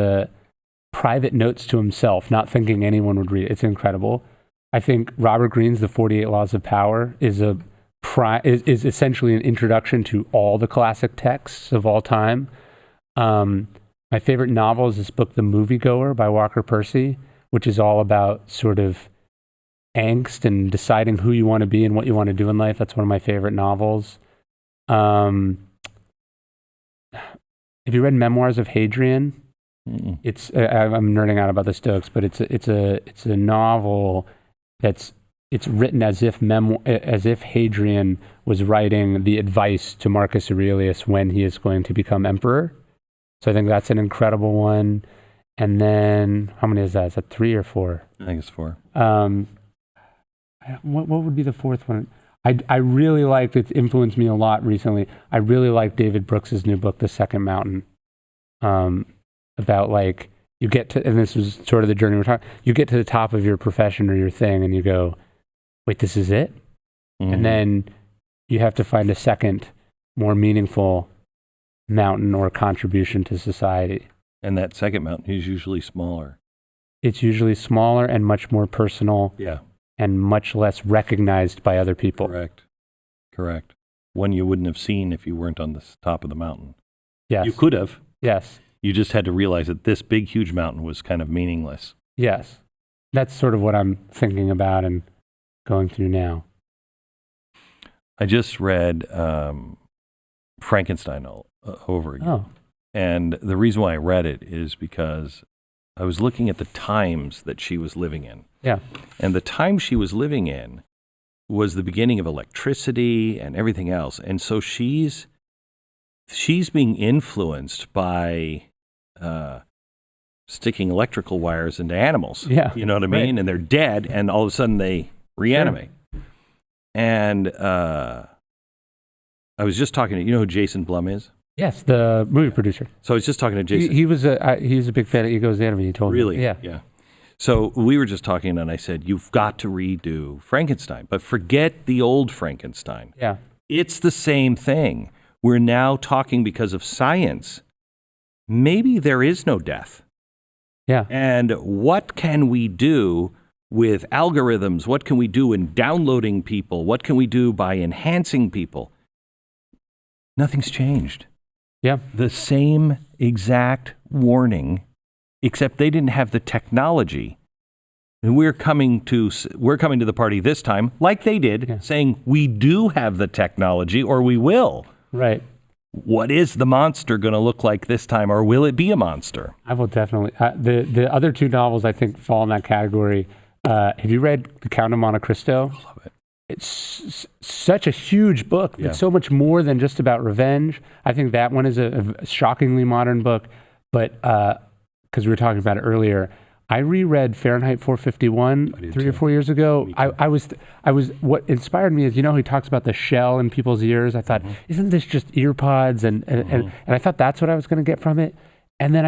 private notes to himself, not thinking anyone would read it. It's incredible. I think Robert Greene's The 48 Laws of Power is essentially an introduction to all the classic texts of all time. My favorite novel is this book, The Moviegoer by Walker Percy, which is all about sort of angst and deciding who you want to be and what you want to do in life. That's one of my favorite novels. Have you read Memoirs of Hadrian? Mm-mm. It's I'm nerding out about the Stoics, but it's a novel it's written as if Hadrian was writing the advice to Marcus Aurelius when he is going to become emperor. So I think that's an incredible one. And then how many is that? Is that 3 or 4? I think it's 4. What would be the 4th one? I really liked, it's influenced me a lot recently. I really like David Brooks's new book, The Second Mountain, about like, you get to, and this was sort of the journey we're talking, you get to the top of your profession or your thing and you go, wait, this is it? Mm-hmm. And then you have to find a second, more meaningful mountain or contribution to society. And that second mountain is usually smaller. It's usually smaller and much more personal. Yeah. And much less recognized by other people. Correct. One you wouldn't have seen if you weren't on the top of the mountain. Yes. You could have. Yes. You just had to realize that this big, huge mountain was kind of meaningless. Yes. That's sort of what I'm thinking about and going through now. I just read Frankenstein over again. Oh. And the reason why I read it is because I was looking at the times that she was living in. Yeah. And the time she was living in was the beginning of electricity and everything else. And so she's being influenced by sticking electrical wires into animals. Yeah. You know what I mean? Right. And they're dead, and all of a sudden they reanimate. Sure. And I was just talking to, you know who Jason Blum is? Yes, the movie producer. So I was just talking to Jason. He's a big fan of Ego's Anime, he told me. Really? Yeah. So we were just talking, and I said, you've got to redo Frankenstein, but forget the old Frankenstein. Yeah. It's the same thing. We're now talking because of science. Maybe there is no death. Yeah. And what can we do with algorithms? What can we do in downloading people? What can we do by enhancing people? Nothing's changed. Yeah. The same exact warning, except they didn't have the technology. And we're coming to the party this time, like they did, saying we do have the technology, or we will. Right. What is the monster going to look like this time, or will it be a monster? I will definitely. The other 2 novels I think fall in that category. Have you read The Count of Monte Cristo? I love it. It's such a huge book. Yeah. It's so much more than just about revenge. I think that one is a shockingly modern book. But because we were talking about it earlier, I reread Fahrenheit 451 3 or 4 years ago. I was what inspired me is, you know, he talks about the shell in people's ears. I thought, isn't this just ear pods? And I thought that's what I was going to get from it. And then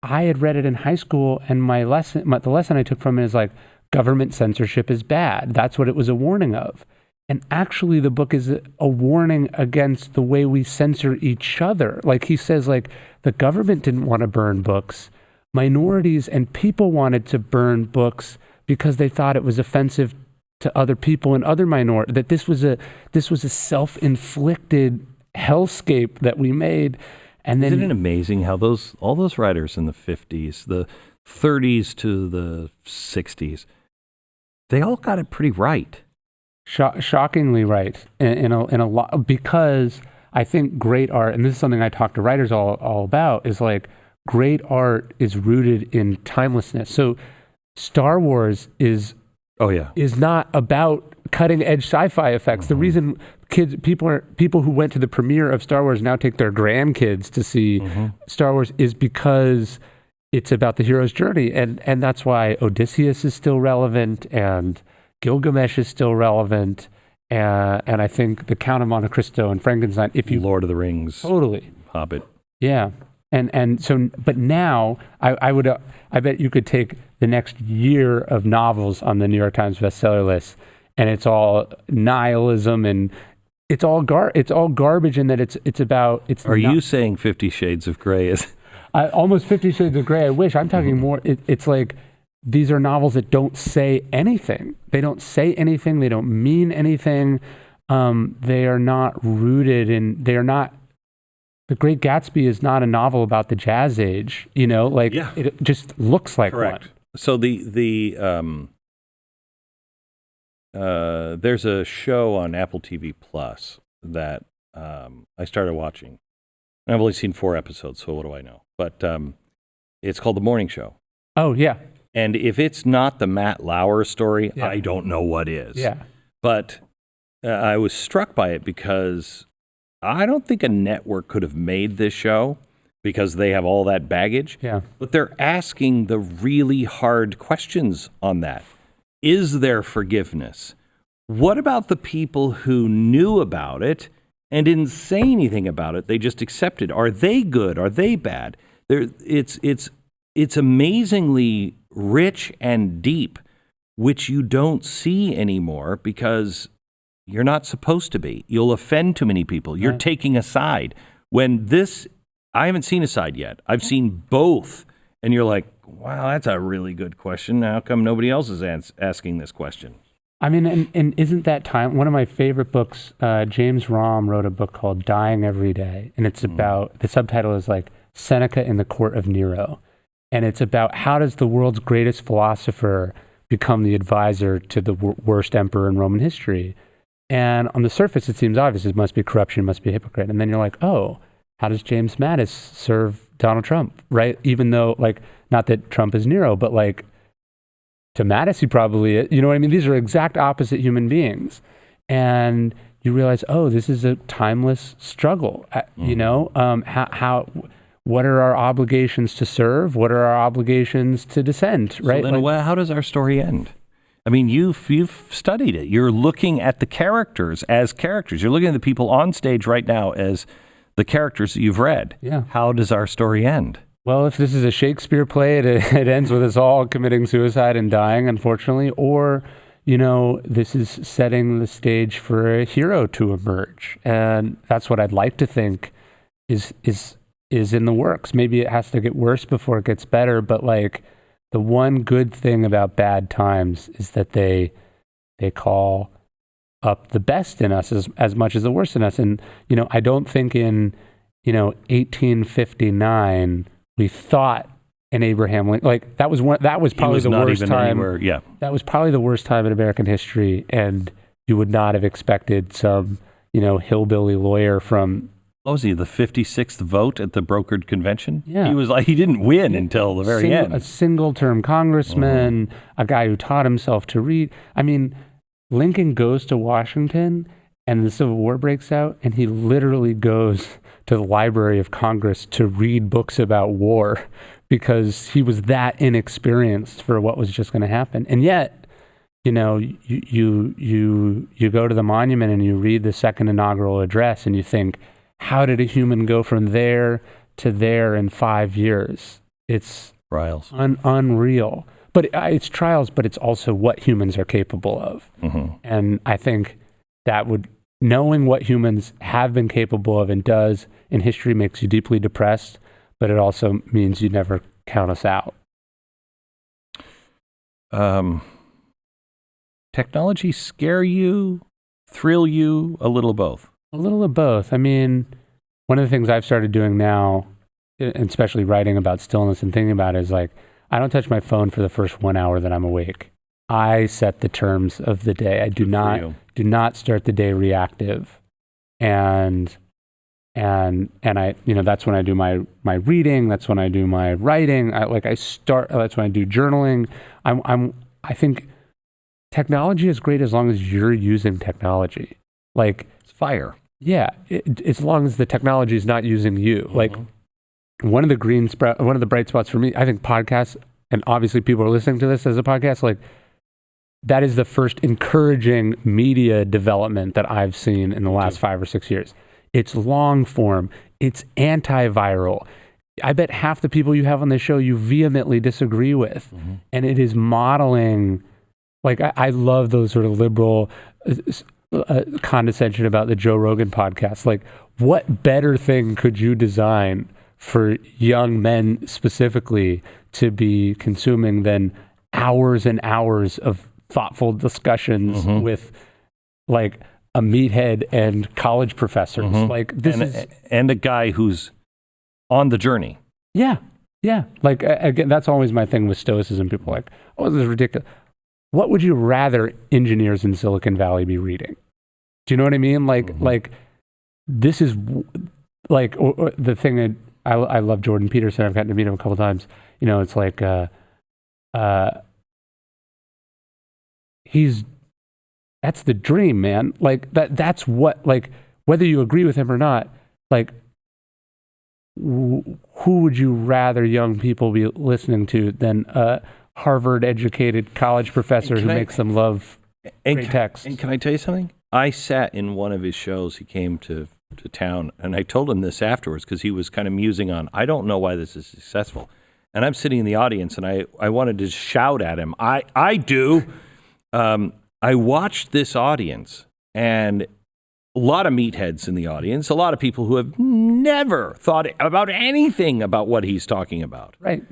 I had read it in high school, and the lesson I took from it is like, government censorship is bad. That's what it was a warning of. And actually, the book is a warning against the way we censor each other. Like he says, like the government didn't want to burn books. Minorities and people wanted to burn books because they thought it was offensive to other people and other minorities. That this was a self-inflicted hellscape that we made. And then, isn't it amazing how all those writers in the 50s, the 30s to the 60s, they all got it pretty right. Shockingly right in a lot, because I think great art, and this is something I talk to writers all about, is like great art is rooted in timelessness. So Star Wars is not about cutting edge sci-fi effects. The reason people who went to the premiere of Star Wars now take their grandkids to see Star Wars is because it's about the hero's journey, and that's why Odysseus is still relevant and Gilgamesh is still relevant, and I think The Count of Monte Cristo and Frankenstein. If you Lord of the Rings, totally Hobbit, yeah, and so, but now I bet you could take the next year of novels on the New York Times bestseller list, and it's all nihilism and it's all garbage, in that it's about. Are you saying 50 Shades of Grey is almost 50 Shades of Grey? I wish. I'm talking more. It's like. These are novels that don't say anything. They don't say anything. They don't mean anything. They are not rooted in, they are not, The Great Gatsby is not a novel about the Jazz Age, it just looks like correct. one. So there's a show on Apple TV Plus that I started watching. I've only seen 4 episodes, so what do I know? But it's called The Morning Show. Oh, yeah. And if it's not the Matt Lauer story, Yeah. I don't know what is. Yeah. But I was struck by it because I don't think a network could have made this show because they have all that baggage. Yeah. But they're asking the really hard questions on that. Is there forgiveness? What about the people who knew about it and didn't say anything about it? They just accepted. Are they good? Are they bad? It's amazingly rich and deep, which you don't see anymore because you're not supposed to be. You'll offend too many people. You're taking a side. When this, I haven't seen a side yet. I've seen both. And you're like, wow, that's a really good question. How come nobody else is asking this question? I mean, and isn't that time? One of my favorite books, James Romm wrote a book called Dying Every Day. And it's about, the subtitle is like Seneca in the Court of Nero. And it's about how does the world's greatest philosopher become the advisor to the worst emperor in Roman history? And on the surface, it seems obvious. It must be corruption, it must be a hypocrite. And then you're like, oh, how does James Mattis serve Donald Trump, right? Even though, like, not that Trump is Nero, but like, to Mattis, he probably is. You know what I mean? These are exact opposite human beings. And you realize, oh, this is a timeless struggle, what are our obligations to serve? What are our obligations to dissent, right? So then how does our story end? I mean, you've studied it. You're looking at the characters as characters. You're looking at the people on stage right now as the characters that you've read. Yeah. How does our story end? Well, if this is a Shakespeare play, it ends with us all committing suicide and dying, unfortunately. Or, this is setting the stage for a hero to emerge. And that's what I'd like to think is in the works. Maybe it has to get worse before it gets better, but like the one good thing about bad times is that they call up the best in us as much as the worst in us. And I don't think in 1859 we thought in Abraham Lincoln, like that was probably the worst time. That was probably the worst time in American history, and you would not have expected some hillbilly lawyer from. What was he, the 56th vote at the brokered convention? Yeah. He was like, he didn't win until the very end. A single-term congressman, a guy who taught himself to read. I mean, Lincoln goes to Washington and the Civil War breaks out, and he literally goes to the Library of Congress to read books about war because he was that inexperienced for what was just going to happen. And yet, you go to the monument and you read the second inaugural address and you think, how did a human go from there to there in 5 years? It's trials. Unreal. But it's trials, but it's also what humans are capable of. And I think knowing what humans have been capable of and does in history makes you deeply depressed, but it also means you never count us out. Technology scare you, thrill you, a little of both? A little of both. I mean, one of the things I've started doing now, and especially writing about stillness and thinking about it, is like, I don't touch my phone for the first 1 hour that I'm awake. I set the terms of the day. I do not start the day reactive. And I, that's when I do my reading. That's when I do my writing. That's when I do journaling. I think technology is great as long as you're using technology. Like, it's fire. Yeah. As long as the technology is not using you. Mm-hmm. Like, one of the bright spots for me, I think podcasts, and obviously people are listening to this as a podcast, like, that is the first encouraging media development that I've seen in the last 5 or 6 years. It's long form. It's antiviral. I bet half the people you have on the show you vehemently disagree with. Mm-hmm. And it is modeling, like, I love those sort of liberal condescension about the Joe Rogan podcast. Like, what better thing could you design for young men specifically to be consuming than hours and hours of thoughtful discussions mm-hmm. with, like, a meathead and college professors. Mm-hmm. Like, and a guy who's on the journey. Yeah. Yeah. Like, again, that's always my thing with stoicism. People are like, oh, this is ridiculous. What would you rather engineers in Silicon Valley be reading? Do you know what I mean? Like, mm-hmm. like, this is like, or the thing that I love Jordan Peterson. I've gotten to meet him a couple times. It's like, that's the dream, man. Like, that's what, like, whether you agree with him or not, like, who would you rather young people be listening to than a Harvard-educated college professor who makes them love great text? And can I tell you something? I sat in one of his shows. He came to town, and I told him this afterwards because he was kind of musing on, I don't know why this is successful. And I'm sitting in the audience, and I wanted to shout at him. I do. I watched this audience, and a lot of meatheads in the audience, a lot of people who have never thought about anything about what he's talking about. Right.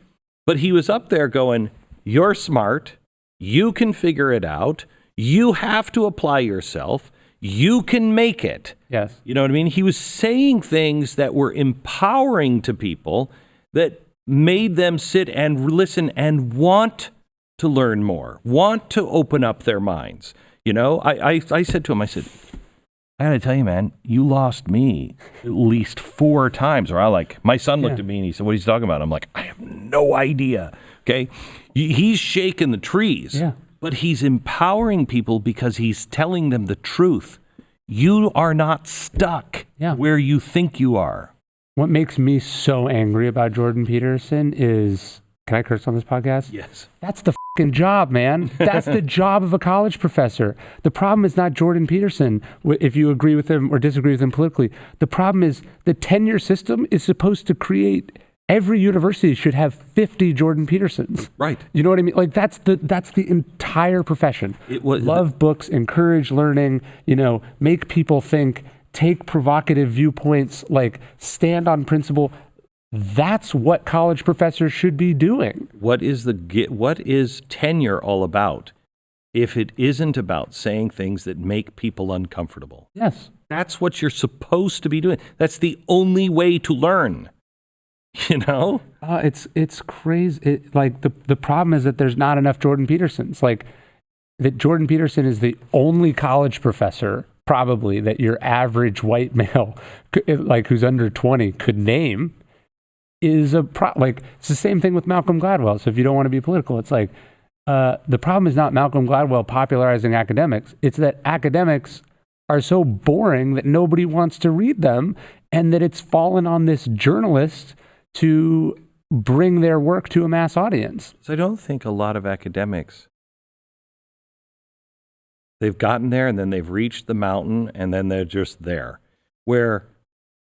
But he was up there going, you're smart. You can figure it out. You have to apply yourself. You can make it. Yes. You know what I mean? He was saying things that were empowering to people that made them sit and listen and want to learn more, want to open up their minds. I said to him, I said, I got to tell you, man, you lost me at least 4 times. Or my son looked at me and he said, what are you talking about? I'm like, I have no idea. Okay. He's shaking the trees, but he's empowering people because he's telling them the truth. You are not stuck where you think you are. What makes me so angry about Jordan Peterson is, can I curse on this podcast? Yes. That's the fucking job, man. That's the job of a college professor. The problem is not Jordan Peterson, if you agree with him or disagree with him politically. The problem is the tenure system is supposed to create, every university should have 50 Jordan Petersons. Right. You know what I mean? Like, that's the entire profession. Love books, encourage learning, make people think, take provocative viewpoints, like, stand on principle. That's what college professors should be doing. What is tenure all about if it isn't about saying things that make people uncomfortable? Yes. That's what you're supposed to be doing. That's the only way to learn. It's crazy. The problem is that there's not enough Jordan Petersons. Like, that Jordan Peterson is the only college professor probably that your average white male, like, who's under 20 could name. Is it's the same thing with Malcolm Gladwell. So if you don't want to be political, it's like, the problem is not Malcolm Gladwell popularizing academics. It's that academics are so boring that nobody wants to read them, and that it's fallen on this journalist to bring their work to a mass audience. So I don't think a lot of academics, they've gotten there and then they've reached the mountain and then they're just there. Where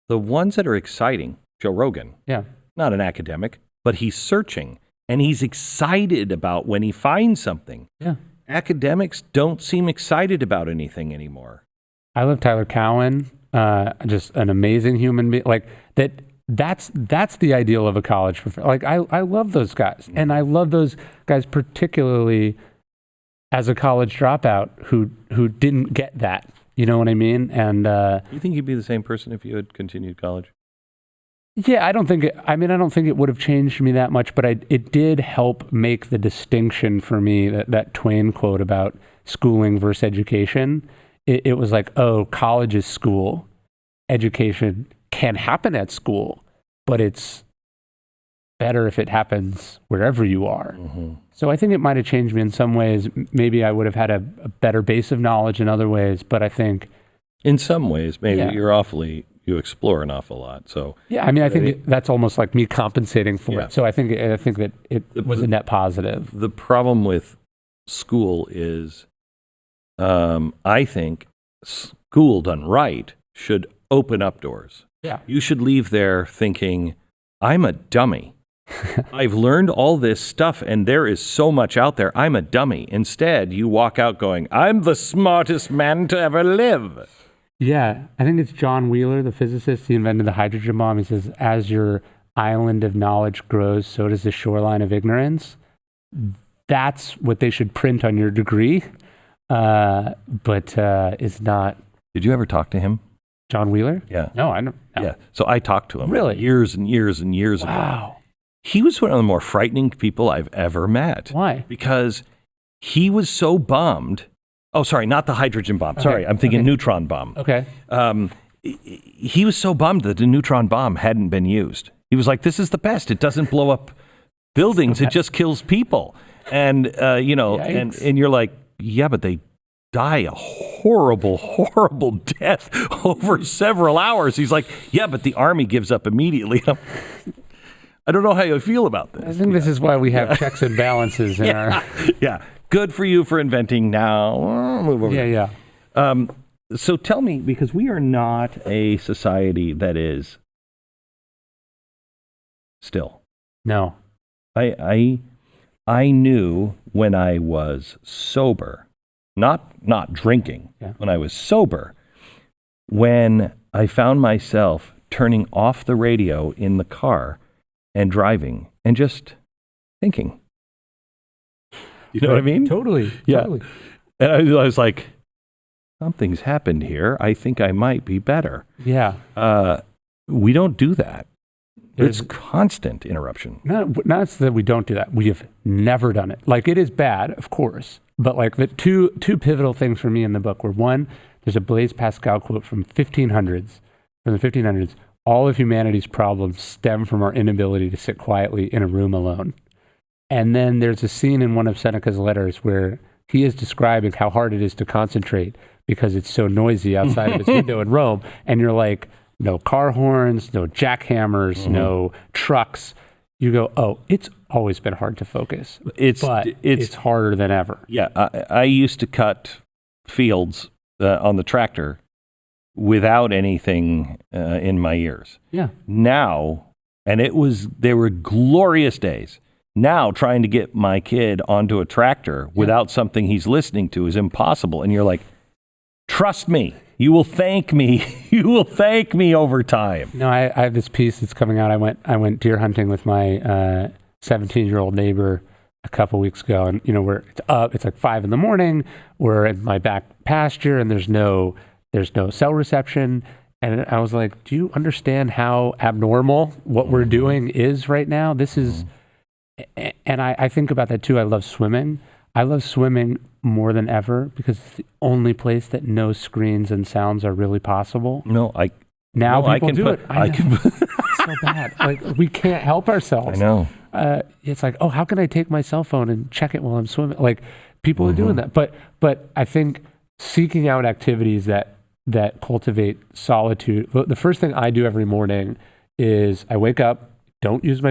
the ones that are exciting, Joe Rogan, not an academic, but he's searching and he's excited about when he finds something. Yeah. Academics don't seem excited about anything anymore. I love Tyler Cowen, just an amazing human being. Like that's the ideal of a college professor. Like I love those guys, and I love those guys particularly as a college dropout who didn't get that. You know what I mean? And you think you'd be the same person if you had continued college? Yeah, I don't think it would have changed me that much, but it did help make the distinction for me, that Twain quote about schooling versus education. It was like, oh, college is school. Education can happen at school, but it's better if it happens wherever you are. Mm-hmm. So I think it might have changed me in some ways. Maybe I would have had a better base of knowledge in other ways, but I think... In some ways, maybe you explore an awful lot. So yeah, I mean, I think that's almost like me compensating for it. So I think that it was a net positive. The problem with school is, I think school done right should open up doors. Yeah, you should leave there thinking, I'm a dummy. I've learned all this stuff, and there is so much out there. I'm a dummy. Instead, you walk out going, I'm the smartest man to ever live. Yeah, I think it's John Wheeler, the physicist. He invented the hydrogen bomb. He says, as your island of knowledge grows, so does the shoreline of ignorance. That's what they should print on your degree, but it's not. Did you ever talk to him? John Wheeler? Yeah. No, I don't. No. Yeah, so I talked to him really years and years and years ago. Wow. He was one of the more frightening people I've ever met. Why? Because he was so bummed. Oh, sorry, not the hydrogen bomb. Okay. Sorry, I'm thinking neutron bomb. Okay. He was so bummed that the neutron bomb hadn't been used. He was like, this is the best. It doesn't blow up buildings. It just kills people. And, and you're like, yeah, but they die a horrible, horrible death over several hours. He's like, yeah, but the army gives up immediately. I don't know how you feel about this. I think this is why we have checks and balances in our... Yeah. Good for you for inventing now. Move over. Yeah. So tell me, because we are not a society that is still. No. I knew when I was sober, not drinking, when I was sober, when I found myself turning off the radio in the car and driving and just thinking. You know what I mean? Totally. Yeah. Totally. And I was like, something's happened here. I think I might be better. Yeah. We don't do that. It's constant interruption. Not that we don't do that. We have never done it. Like, it is bad, of course. But like the two pivotal things for me in the book were, one, there's a Blaise Pascal quote from the 1500s. All of humanity's problems stem from our inability to sit quietly in a room alone. And then there's a scene in one of Seneca's letters where he is describing how hard it is to concentrate because it's so noisy outside of his window in Rome. And you're like, no car horns, no jackhammers, no trucks. You go, oh, it's always been hard to focus. It's harder than ever. Yeah, I used to cut fields on the tractor without anything in my ears. Yeah. Now, and they were glorious days. Now, trying to get my kid onto a tractor without something he's listening to is impossible. And you're like, trust me, you will thank me. You will thank me over time. No, I have this piece that's coming out. I went deer hunting with my 17-year-old neighbor a couple weeks ago. And, it's like 5 a.m. We're in my back pasture and there's no cell reception. And I was like, do you understand how abnormal what we're doing is right now? This is... And I think about that too. I love swimming. I love swimming more than ever because it's the only place that no screens and sounds are really possible. People do it. I know. It's so bad. Like, we can't help ourselves. I know. It's like, oh, how can I take my cell phone and check it while I'm swimming? Like, people are doing that. But I think seeking out activities that cultivate solitude. The first thing I do every morning is I wake up. I don't use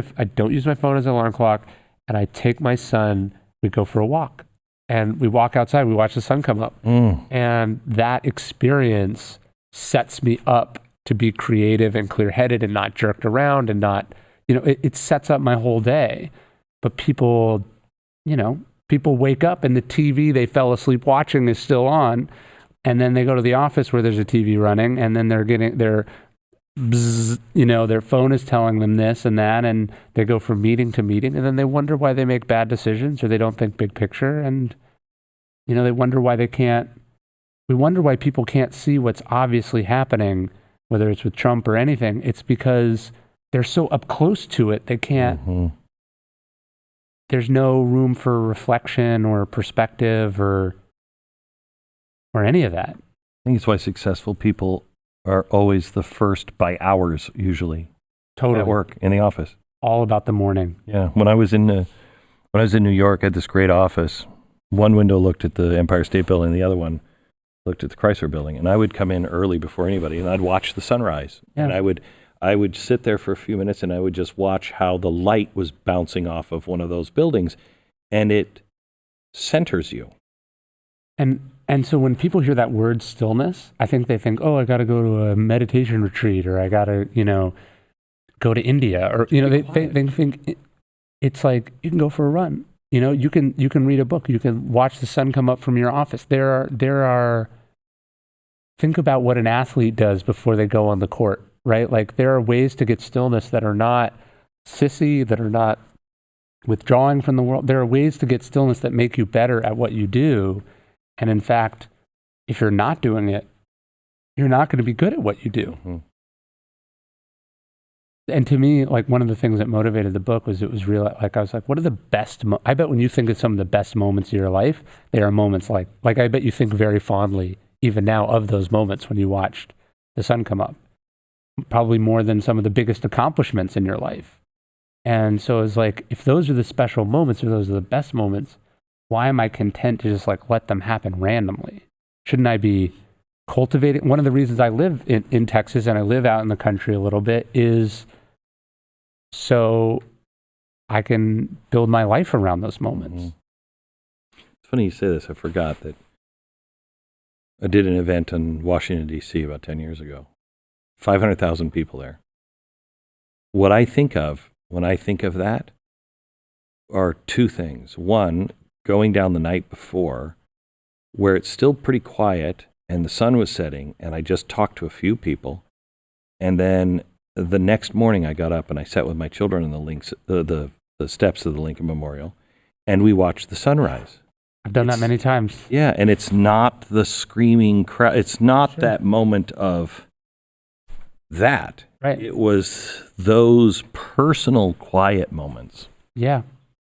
my phone as an alarm clock, and I take my son. We go for a walk, and we walk outside. We watch the sun come up, and that experience sets me up to be creative and clear-headed and not jerked around and not, it sets up my whole day. But people wake up and the TV they fell asleep watching is still on. And then they go to the office where there's a TV running, and then they're getting their bzzz, their phone is telling them this and that, and they go from meeting to meeting, and then they wonder why they make bad decisions or they don't think big picture, and they wonder why we wonder why people can't see what's obviously happening, whether it's with Trump or anything. It's because they're so up close to it, they can't, there's no room for reflection or perspective or any of that. I think it's why successful people are always the first by hours, usually. Totally. At work, in the office. All about the morning. Yeah. When I was in New York, I had this great office. One window looked at the Empire State Building, the other one looked at the Chrysler Building. And I would come in early before anybody, and I'd watch the sunrise. Yeah. And I would sit there for a few minutes, and I would just watch how the light was bouncing off of one of those buildings, and it centers you. And so when people hear that word stillness, I think they think, oh, I got to go to a meditation retreat, or I got to, go to India, or, they think it's like, you can go for a run. You can read a book. You can watch the sun come up from your office. There are, think about what an athlete does before they go on the court, right? Like, there are ways to get stillness that are not sissy, that are not withdrawing from the world. There are ways to get stillness that make you better at what you do. And in fact, if you're not doing it, you're not going to be good at what you do. Mm-hmm. And to me, like, one of the things that motivated the book was, it was real. Like, I was like, what are the best, I bet when you think of some of the best moments of your life, they are moments like I bet you think very fondly, even now, of those moments when you watched the sun come up. Probably more than some of the biggest accomplishments in your life. And so it's like, if those are the special moments, or those are the best moments, why am I content to just let them happen randomly? Shouldn't I be cultivating? One of the reasons I live in Texas, and I live out in the country a little bit, is so I can build my life around those moments. Mm-hmm. It's funny you say this. I forgot that I did an event in Washington, D.C. about 10 years ago. 500,000 people there. What I think of when I think of that are two things. One, going down the night before, where it's still pretty quiet and the sun was setting, and I just talked to a few people. And then the next morning I got up and I sat with my children in the steps of the Lincoln Memorial, and we watched the sunrise. I've done that many times. Yeah, and it's not the screaming crowd. It's not that moment of that. Right. It was those personal quiet moments. Yeah.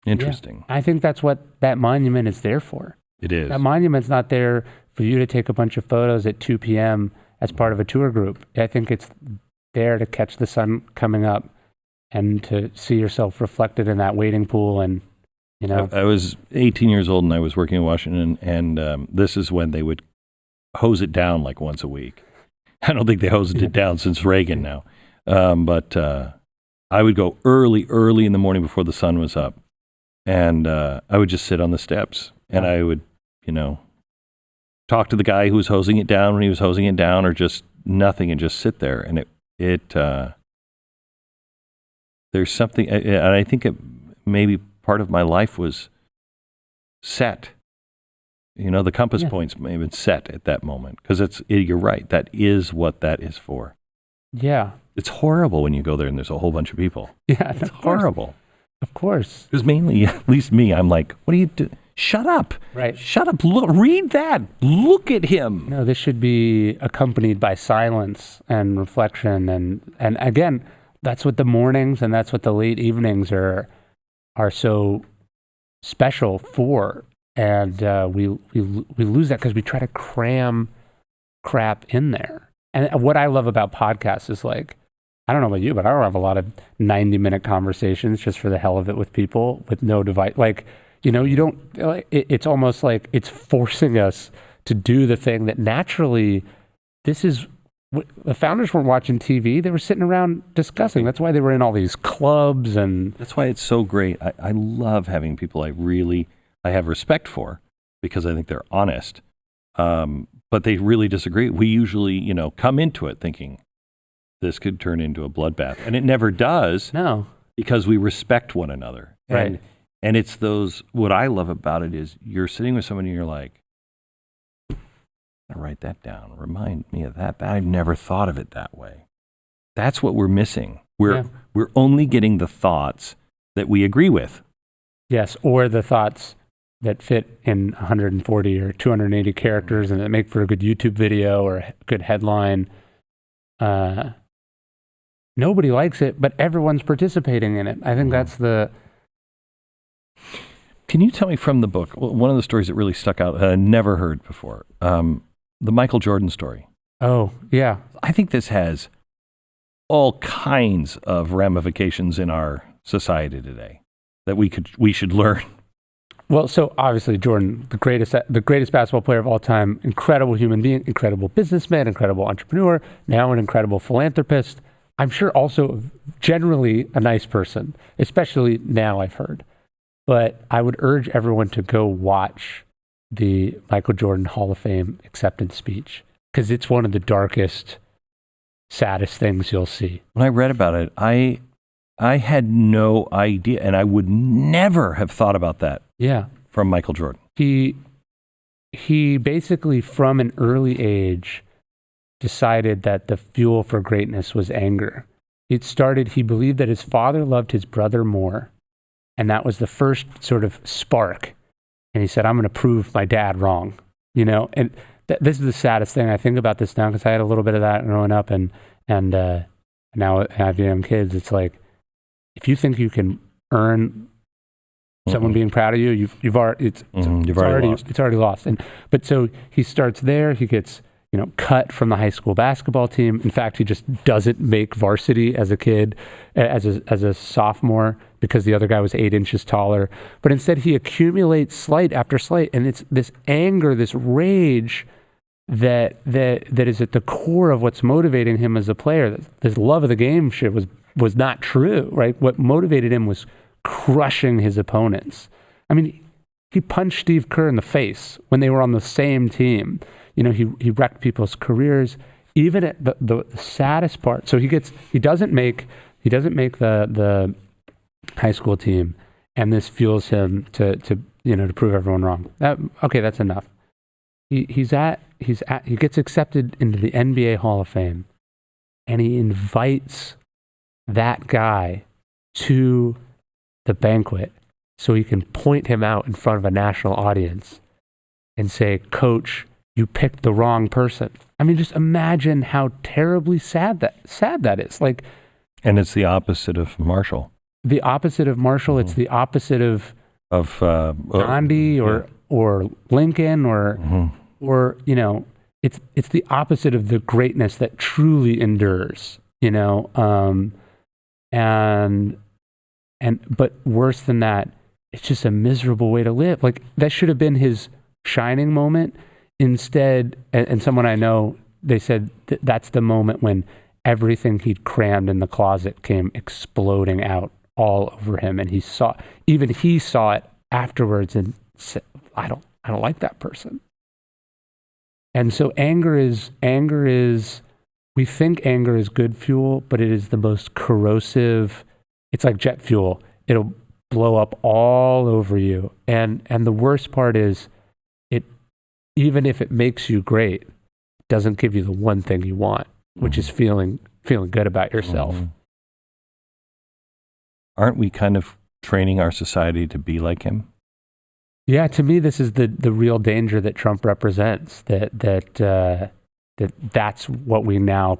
Interesting. Yeah. I think that's what that monument is there for. It is. That monument's not there for you to take a bunch of photos at 2 p.m. as part of a tour group. I think it's there to catch the sun coming up and to see yourself reflected in that wading pool. And, I was 18 years old and I was working in Washington, and this is when they would hose it down like once a week. I don't think they hosed it down since Reagan now. But I would go early in the morning before the sun was up. And I would just sit on the steps, and I would, talk to the guy who was hosing it down when he was hosing it down, or just nothing, and just sit there. And there's something, and I think maybe part of my life was set. The compass points may have been set at that moment, because you're right. That is what that is for. Yeah. It's horrible when you go there and there's a whole bunch of people. Yeah, it's horrible. Of course. Because mainly, at least me, I'm like, what do you do? Shut up. Right. Shut up. Look, read that. Look at him. No, this should be accompanied by silence and reflection. And again, that's what the mornings and that's what the late evenings are so special for. And we lose that because we try to cram crap in there. And what I love about podcasts is, like, I don't know about you, but I don't have a lot of 90-minute conversations just for the hell of it with people with no device. Like, you don't, it's almost like it's forcing us to do the thing that naturally, the founders weren't watching TV. They were sitting around discussing. That's why they were in all these clubs. And that's why it's so great. I love having people I have respect for, because I think they're honest. But they really disagree. We usually, come into it thinking, this could turn into a bloodbath. And it never does. No. Because we respect one another. Right. And it's what I love about it is you're sitting with someone and you're like, I write that down. Remind me of that. I've never thought of it that way. That's what we're missing. We're only getting the thoughts that we agree with. Yes, or the thoughts that fit in 140 or 280 characters and that make for a good YouTube video or a good headline. Nobody likes it, but everyone's participating in it. I think that's the... Can you tell me from the book, one of the stories that really stuck out, I never heard before, the Michael Jordan story. Oh, yeah. I think this has all kinds of ramifications in our society today that we should learn. Well, so obviously Jordan, the greatest basketball player of all time, incredible human being, incredible businessman, incredible entrepreneur, now an incredible philanthropist. I'm sure also generally a nice person, especially now I've heard. But I would urge everyone to go watch the Michael Jordan Hall of Fame acceptance speech because it's one of the darkest, saddest things you'll see. When I read about it, I had no idea, and I would never have thought about that. Yeah, from Michael Jordan. He basically, from an early age, decided that the fuel for greatness was anger. It started, he believed that his father loved his brother more, and that was the first sort of spark. And he said, I'm going to prove my dad wrong, and this is the saddest thing. I think about this now because I had a little bit of that growing up, and now I have young kids. It's like, if you think you can earn someone being proud of you, you've already lost. It's already lost. But so he starts there. He gets cut from the high school basketball team. In fact, he just doesn't make varsity as a kid, as a sophomore, because the other guy was 8 inches taller. But instead, he accumulates slight after slight, and it's this anger, this rage that is at the core of what's motivating him as a player. This love of the game shit was not true, right? What motivated him was crushing his opponents. I mean, he punched Steve Kerr in the face when they were on the same team. He wrecked people's careers, even at the saddest part. So he doesn't make the high school team, and this fuels him to prove everyone wrong. That's enough. He gets accepted into the NBA Hall of Fame, and he invites that guy to the banquet so he can point him out in front of a national audience and say, Coach, you picked the wrong person. I mean, just imagine how terribly sad that is. Like, and it's the opposite of Marshall. The opposite of Marshall. It's the opposite of Gandhi or Lincoln or it's the opposite of the greatness that truly endures. But worse than that, it's just a miserable way to live. Like, that should have been his shining moment. Instead, and someone I know, they said that's the moment when everything he'd crammed in the closet came exploding out all over him, and he saw it afterwards and said, I don't like that person. And so anger is we think anger is good fuel, but it is the most corrosive. It's like jet fuel. It'll blow up all over you. And the worst part is, even if it makes you great, it doesn't give you the one thing you want, which is feeling good about yourself. Aren't we kind of training our society to be like him? Yeah, to me, this is the real danger that Trump represents. That's what we now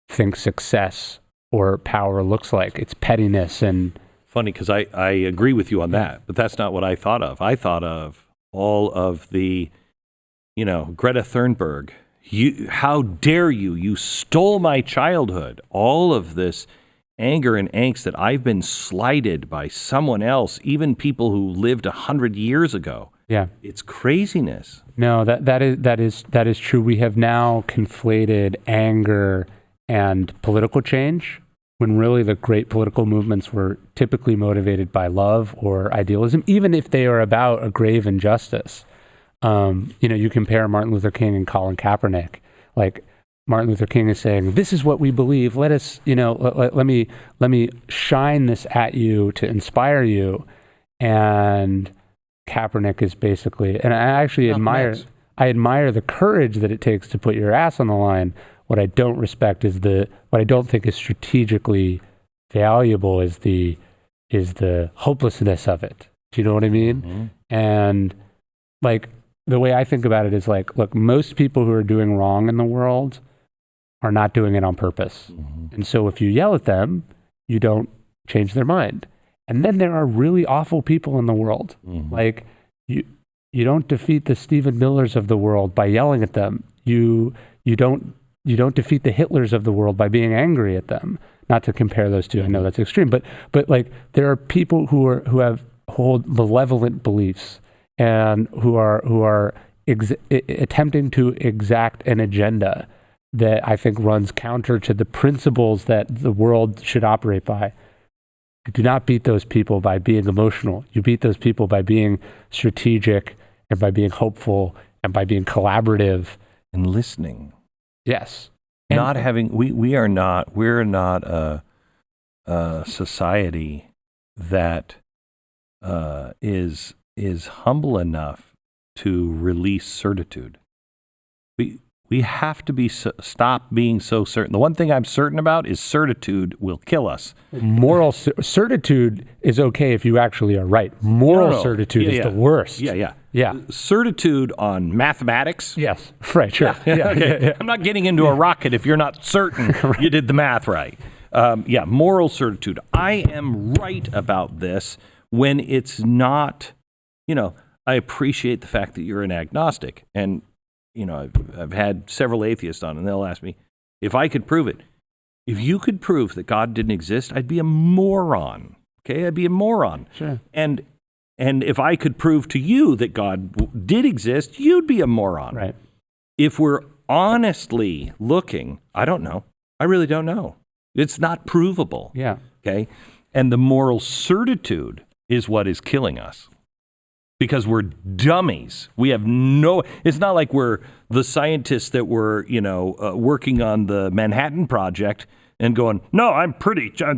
think success or power looks like. It's pettiness and... Funny, because I agree with you on that, but that's not what I thought of. I thought of all of the, Greta Thunberg. How dare you? You stole my childhood. All of this anger and angst that I've been slighted by someone else, even people who lived 100 years ago. Yeah, it's craziness. No, that is true. We have now conflated anger and political change, when really the great political movements were typically motivated by love or idealism, even if they are about a grave injustice. You compare Martin Luther King and Colin Kaepernick. Like, Martin Luther King is saying, "This is what we believe. Let us, let me shine this at you to inspire you." And Kaepernick is basically, and I actually I admire the courage that it takes to put your ass on the line. What I don't respect is what I don't think is strategically valuable is the hopelessness of it. Do you know what I mean? Mm-hmm. And like the way I think about it is like, look, most people who are doing wrong in the world are not doing it on purpose. Mm-hmm. And so if you yell at them, you don't change their mind. And then there are really awful people in the world. Mm-hmm. Like you don't defeat the Stephen Millers of the world by yelling at them. You don't defeat the Hitlers of the world by being angry at them. Not to compare those two, I know that's extreme, but like there are people who hold malevolent beliefs and who are attempting to exact an agenda that I think runs counter to the principles that the world should operate by. You do not beat those people by being emotional. You beat those people by being strategic and by being hopeful and by being collaborative and listening. Yes. Not having we're not a society that is humble enough to release certitude. We have to stop being so certain. The one thing I'm certain about is certitude will kill us. Moral certitude is okay if you actually are right. Moral certitude is the worst. Yeah. Certitude on mathematics. Yes. Right. Sure. Yeah. I'm not getting into a rocket if you're not certain you did the math right. Moral certitude. I am right about this when it's not. I appreciate the fact that you're an agnostic, and I've had several atheists on, and they'll ask me if I could prove it. If you could prove that God didn't exist, I'd be a moron. Okay, I'd be a moron. Sure. And if I could prove to you that God did exist, you'd be a moron. Right. If we're honestly looking, I don't know. I really don't know. It's not provable. Yeah. Okay. And the moral certitude is what is killing us. Because we're dummies. We have it's not like we're the scientists that were, working on the Manhattan Project and going, no,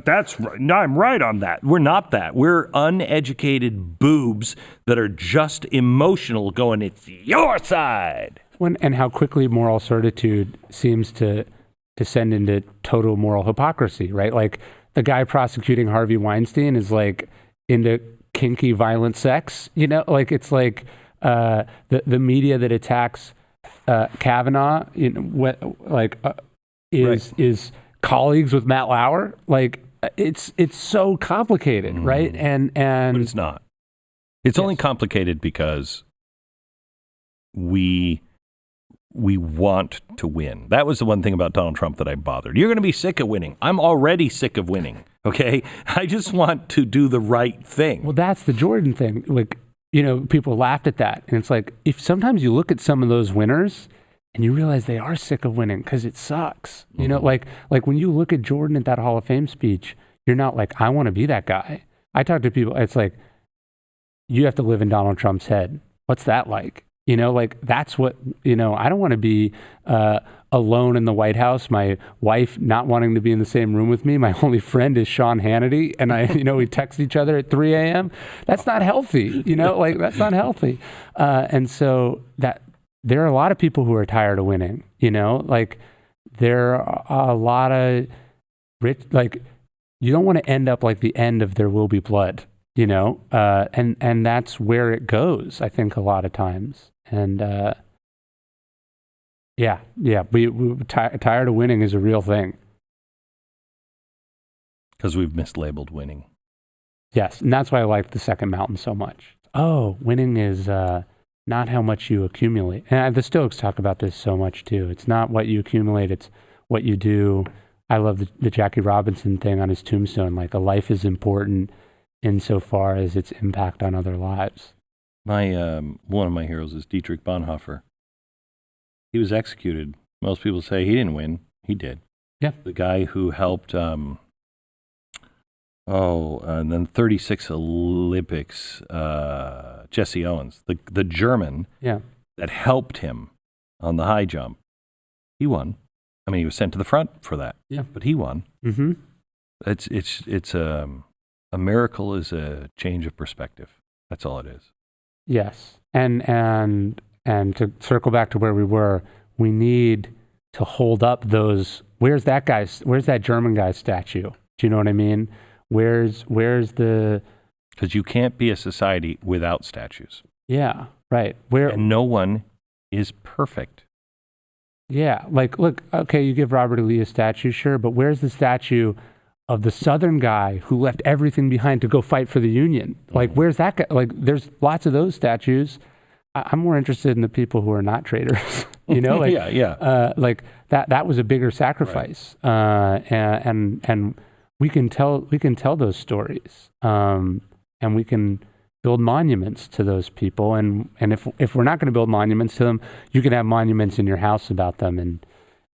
that's right. No, I'm right on that. We're not that. We're uneducated boobs that are just emotional going, it's your side. And how quickly moral certitude seems to descend into total moral hypocrisy, right? Like the guy prosecuting Harvey Weinstein is like into kinky violent sex, like it's like the media that attacks Kavanaugh, is colleagues with Matt Lauer. Like it's so complicated, right? And but it's not. It's only complicated because we want to win. That was the one thing about Donald Trump that I bothered. You're going to be sick of winning. I'm already sick of winning. Okay. I just want to do the right thing. Well, that's the Jordan thing. Like, people laughed at that. And it's like, if sometimes you look at some of those winners and you realize they are sick of winning because it sucks. Like when you look at Jordan at that Hall of Fame speech, you're not like, I want to be that guy. I talk to people. It's like, you have to live in Donald Trump's head. What's that like? That's what, I don't want to be alone in the White House, my wife not wanting to be in the same room with me. My only friend is Sean Hannity, and we text each other at 3 a.m. That's not healthy, that's not healthy. And so that there are a lot of people who are tired of winning, there are a lot of rich, you don't want to end up like the end of There Will Be Blood, and that's where it goes, I think, a lot of times. And we tired of winning is a real thing. Because we've mislabeled winning. Yes, and that's why I like the second mountain so much. Oh, winning is not how much you accumulate. And the Stoics talk about this so much too. It's not what you accumulate, it's what you do. I love the Jackie Robinson thing on his tombstone, like a life is important insofar as its impact on other lives. One of my heroes is Dietrich Bonhoeffer. He was executed. Most people say he didn't win. He did. Yeah. The guy who helped, and then 36 Olympics, Jesse Owens, the German that helped him on the high jump. He won. I mean, he was sent to the front for that. Yeah. But he won. Mm-hmm. It's a miracle is a change of perspective. That's all it is. Yes, and And to circle back to where we were, we need to hold up those. Where's that German guy's statue? Do you know what I mean? Where's the? Because you can't be a society without statues. Yeah, right. And no one is perfect. Yeah, like, look, okay, you give Robert E. Lee a statue, sure, but where's the statue of the Southern guy who left everything behind to go fight for the Union? Like, where's that guy? Like, there's lots of those statues. I'm more interested in the people who are not traitors. You know, like, like that was a bigger sacrifice, right. And we can tell those stories, and we can build monuments to those people. And if we're not going to build monuments to them, you can have monuments in your house about them.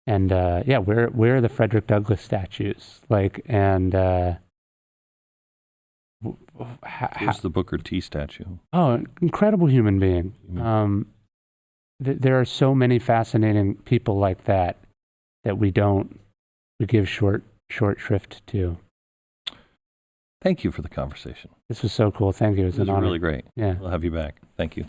And where are the Frederick Douglass statues? Like, and here's the Booker T statue. Oh, incredible human being. There are so many fascinating people like that we give short shrift to. Thank you for the conversation. This was so cool. Thank you. It was an honor. Really great. Yeah. We'll have you back. Thank you.